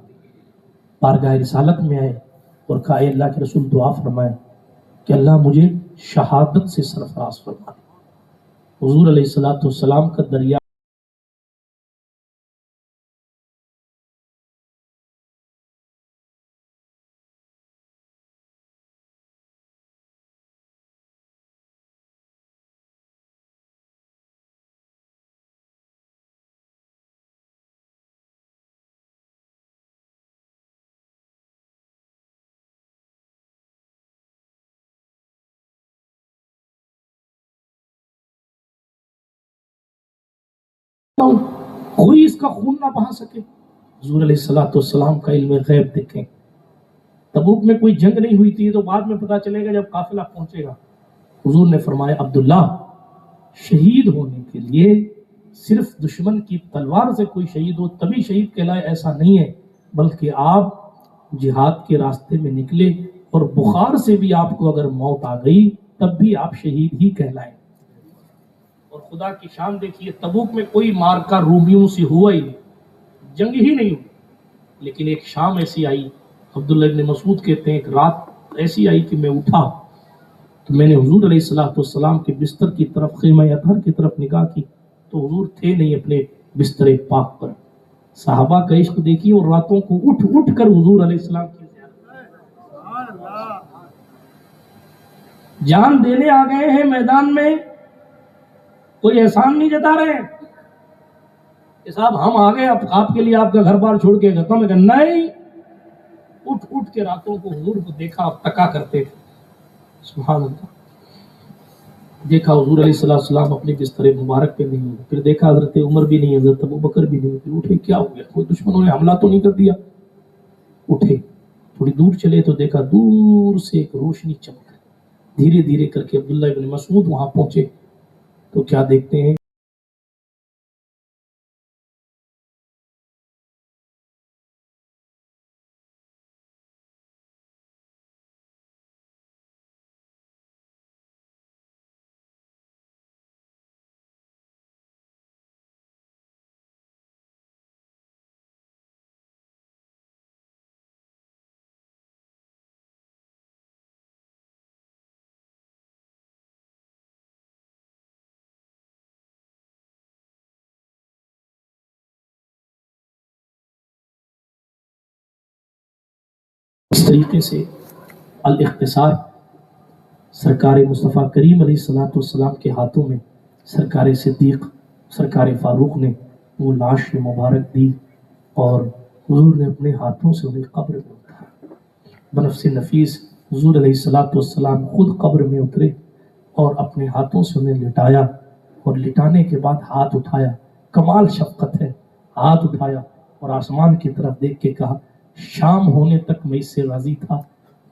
بارگاہ رسالت میں آئے اور کہا اے اللہ کے رسول دعا فرمائے کہ اللہ مجھے شہادت سے سرفراز فرما دے. حضور علیہ الصلوۃ والسلام کا دریا کوئی اس کا خون نہ بہا سکے. حضور علیہ الصلوۃ والسلام کا علم غیب دیکھیں. تبوک میں کوئی جنگ نہیں ہوئی تھی تو بعد میں پتہ چلے گا جب قافلہ پہنچے گا. حضور نے فرمایا عبداللہ شہید ہونے کے لیے صرف دشمن کی تلوار سے کوئی شہید ہو تبھی شہید کہلائے ایسا نہیں ہے, بلکہ آپ جہاد کے راستے میں نکلے اور بخار سے بھی آپ کو اگر موت آ گئی تب بھی آپ شہید ہی کہلائیں. اور خدا کی شان دیکھیے تبوک میں کوئی مارکا رومیوں سے ہوا ہی نہیں, جنگ ہی نہیں ہوئی. لیکن ایک شام ایسی آئی, عبداللہ ابن مسعود کہتے ہیں ایک رات ایسی آئی کہ میں اٹھا تو میں نے حضور علیہ الصلوۃ والسلام کے بستر کی طرف خیمہ اطہر کی طرف نگاہ کی تو حضور تھے نہیں اپنے بستر پاک پر. صحابہ کا عشق دیکھیے, اور راتوں کو اٹھ اٹھ کر حضور علیہ السلام کی
جان دینے آ گئے ہیں میدان میں، کوئی احسان نہیں جتا رہے کہ صاحب ہم آ گئے اب آپ کے لیے آپ کا گھر بار چھوڑ کے ختم ہے، نہیں، اٹھ اٹھ کے راتوں کو حضور کو دیکھا تکا کرتے تھے، سبحان اللہ، دیکھا حضور علیہ السلام اپنے بستر مبارک پہ نہیں، پھر دیکھا حضرت عمر بھی نہیں، حضرت ابوبکر بھی نہیں، پھر اٹھے، کیا ہو گیا، کوئی دشمنوں نے حملہ تو نہیں کر دیا؟ اٹھے، تھوڑی دور چلے تو دیکھا دور سے ایک روشنی چمک، دھیرے دھیرے کر کے عبداللہ ابن مسعود وہاں پہنچے تو کیا دیکھتے ہیں، اس طریقے سے الاختصار سرکار مصطفیٰ کریم علیہ السلام کے ہاتھوں میں سرکار صدیق سرکار فاروق نے وہ لاش مبارک دی اور حضور نے اپنے ہاتھوں سے انہیں قبر میں اتارا، بنفس نفیس حضور علیہ السلام خود قبر میں اترے اور اپنے ہاتھوں سے انہیں لٹایا، اور لٹانے کے بعد ہاتھ اٹھایا، کمال شفقت ہے، ہاتھ اٹھایا اور آسمان کی طرف دیکھ کے کہا شام ہونے تک میں اس سے راضی تھا،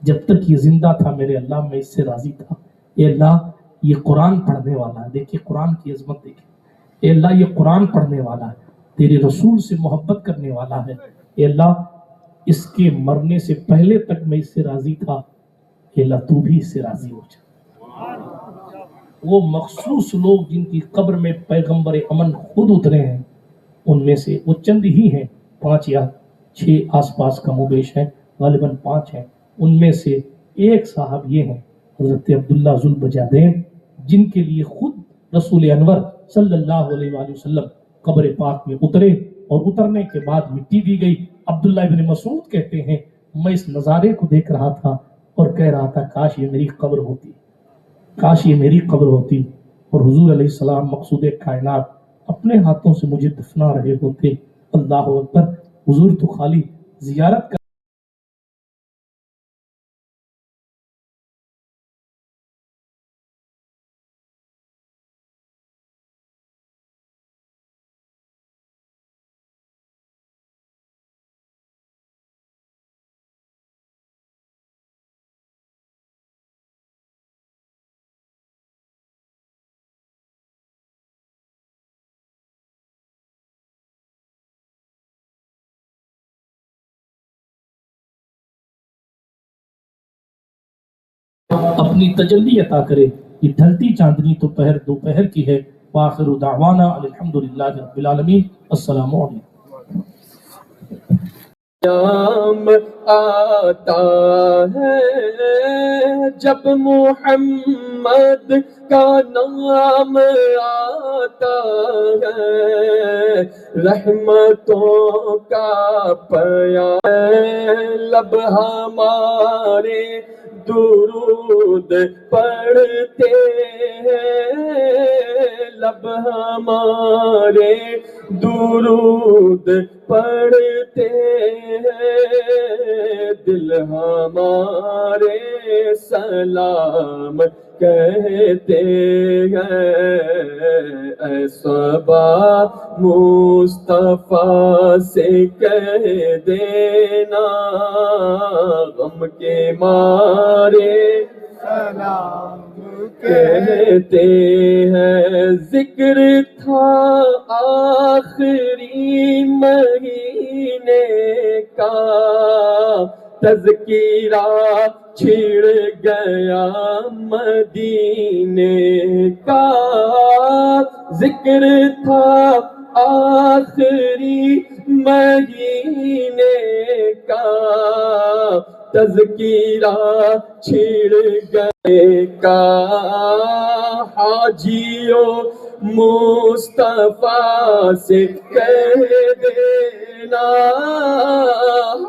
جب تک یہ زندہ تھا میرے اللہ میں اس سے راضی تھا، اے اللہ یہ قرآن پڑھنے والا ہے، دیکھیں قرآن کی عظمت دیکھیں، اے اللہ یہ قرآن پڑھنے والا ہے، تیرے رسول سے محبت کرنے والا ہے، اے اللہ اس کے مرنے سے پہلے تک میں اس سے راضی تھا، اے اللہ تو بھی اس سے راضی ہو جا۔ وہ مخصوص لوگ جن کی قبر میں پیغمبر امن خود اترے ہیں، ان میں سے وہ چند ہی ہیں، 5 یا 6 آس پاس کم و بیش ہیں، غالباً 5 ہیں، ان میں سے ایک صاحب یہ ہیں حضرت عبداللہ ذوالبجادین، جن کے لیے خود رسول انور صلی اللہ علیہ وآلہ وسلم قبر پاک میں اترے اور اترنے کے بعد مٹی دی گئی۔ عبداللہ ابن مسعود کہتے ہیں میں اس نظارے کو دیکھ رہا تھا اور کہہ رہا تھا کاش یہ میری قبر ہوتی، کاش یہ میری قبر ہوتی، اور حضور علیہ السلام مقصود کائنات اپنے ہاتھوں سے مجھے دفنا رہے ہوتے، اللہ اکبر، حضور تو خالی زیارت کر اپنی تجلی عطا کرے، یہ ڈھلتی چاندنی تو پہر دوپہر کی ہے، وآخر دعوانا الحمدللہ رب العالمین، السلام علیکم۔
قیام آتا ہے جب محمد کا نام آتا ہے، رحمتوں کا پیام لب ہمارے درود پڑھتے ہیں، لب ہمارے درود پڑھتے ہیں، دل ہمارے سلام کہتے ہیں، اے صبا مصطفیٰ سے کہہ دینا غم کے مارے سلام کہتے ہیں، ذکر تھا آخری مہینے کا، تذکیرہ چھڑ گیا مدینے کا، ذکر تھا آخری مہینے کا، تذکیرہ چھڑ گئے کا، حاجیوں مصطفیٰ سے کہہ دینا دینا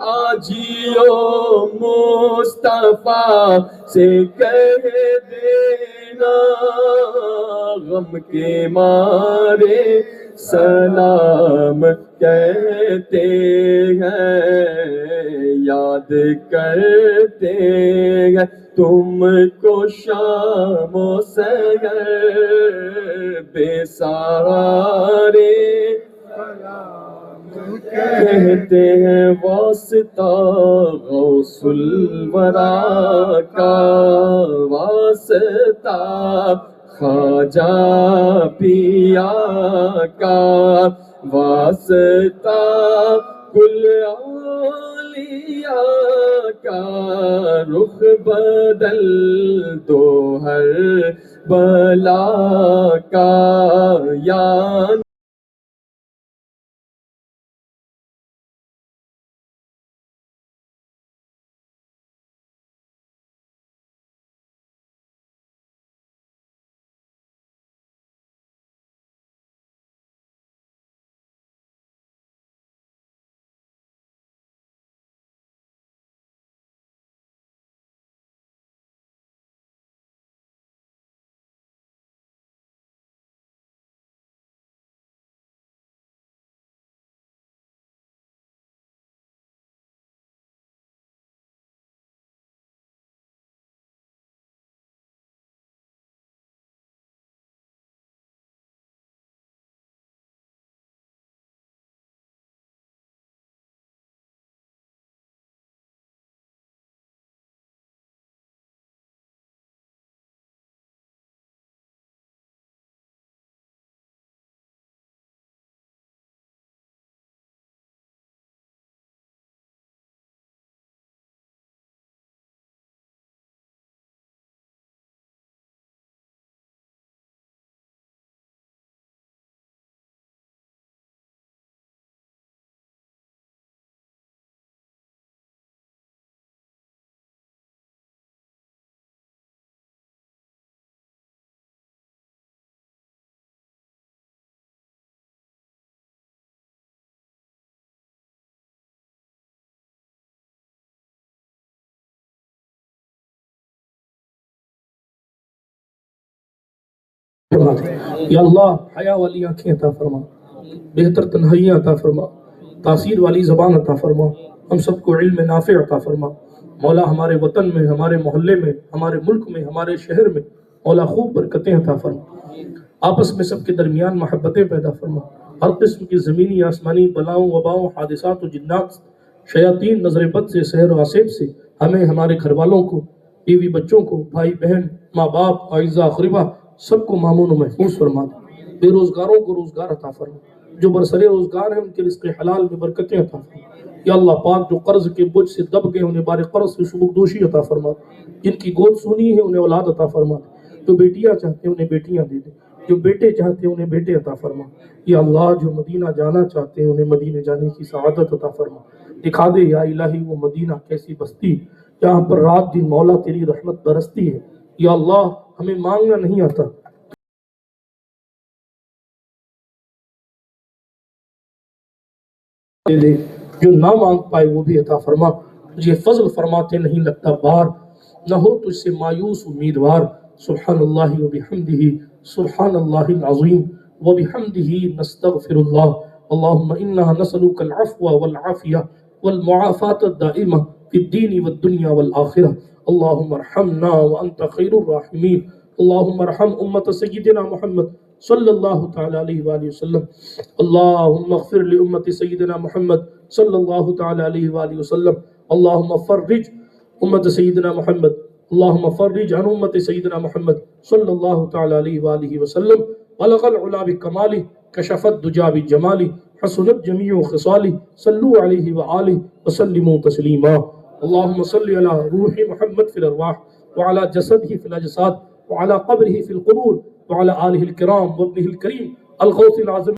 حاجیوں مصطفیٰ سے کہہ دینا غم کے مارے سلام کہتے ہیں یاد کرتے ہیں تم کو شام و سحر بے سہارے کہتے ہیں واسطہ غوث الورا کا واسطہ خواجہ پیا کا واسطہ کل اولیاء کا رخ بدل دو ہر بلا کا یا
یا اللہ حیا والی آنکھیں عطا فرما، بہتر تنہائیاں عطا فرما، تاثیر والی زبان عطا فرما، ہم سب کو علم نافع عطا فرما۔ مولا ہمارے وطن میں، ہمارے محلے میں، ہمارے ملک میں، ہمارے شہر میں مولا خوب برکتیں عطا فرما، آپس میں سب کے درمیان محبتیں پیدا فرما، ہر قسم کی زمینی آسمانی بلاؤں وباؤں حادثات و جنات شیاطین نظر بد سے سحر و عصیب سے ہمیں، ہمارے گھر والوں کو، بیوی بچوں کو، بھائی بہن، ماں باپ، اعزاء اقربا سب کو مامون و محفوظ فرما دے، بے روزگاروں کو روزگار عطا فرما، جو برسر روزگار ہیں ان کے رزق حلال میں برکتیں عطا فرما۔ یا اللہ پاک جو قرض کے بوجھ سے دب گئے انہیں بار قرض سے سبکدوشی عطا فرما، جن کی گود سونی ہے انہیں اولاد عطا فرما، جو بیٹیاں چاہتے ہیں انہیں بیٹیاں دے دے، جو بیٹے چاہتے ہیں انہیں بیٹے عطا فرما۔ یا اللہ جو مدینہ جانا چاہتے ہیں انہیں مدینہ جانے کی سعادت عطا فرما، دکھا دے یا الہی وہ مدینہ کیسی بستی جہاں پر رات دن مولا تیری رحمت برستی ہے۔ یا اللہ ہمیں مانگنا نہیں آتا، دے دے، جو نہ مانگ پائے وہ بھی عطا فرما، تجھے فضل فرماتے نہیں لگتا بار، نہ ہو تجھ سے مایوس امیدوار۔ سبحان اللہ وبحمدہ، سبحان اللہ العظیم وبحمدہ نستغفر اللہ۔ اللہم انا نسألک العفو والعافیہ والمعافاة الدائمہ فی الدین والدنیا والآخرہ۔ اللہم ارحمنا وانت خیر الراحمین۔ اللہم ارحم امت سیدنا محمد صلی اللہ تعالی علیہ وآلہ وسلم۔ اللہم اغفر لأمت سیدنا محمد صلی اللہ تعالی علیہ وآلہ وسلم۔ اللہم فرج امت سیدنا محمد، اللہم فرج عن امت سیدنا محمد صلی اللہ تعالی علیہ وآلہ وسلم۔ بلغ العلا بکمالہ، کشف الدجا بجمالہ، حسنت جمیع خصالہ، صلو علیہ وآلہ وسلموا تسلیما۔ اللہم صلی علی روح محمد فی الارواح، وعلی جسدہ فی الاجساد، وعلی قبرہ فی القبور، وعلی آلہ الکرام وابنہ الکریم الغوث العظم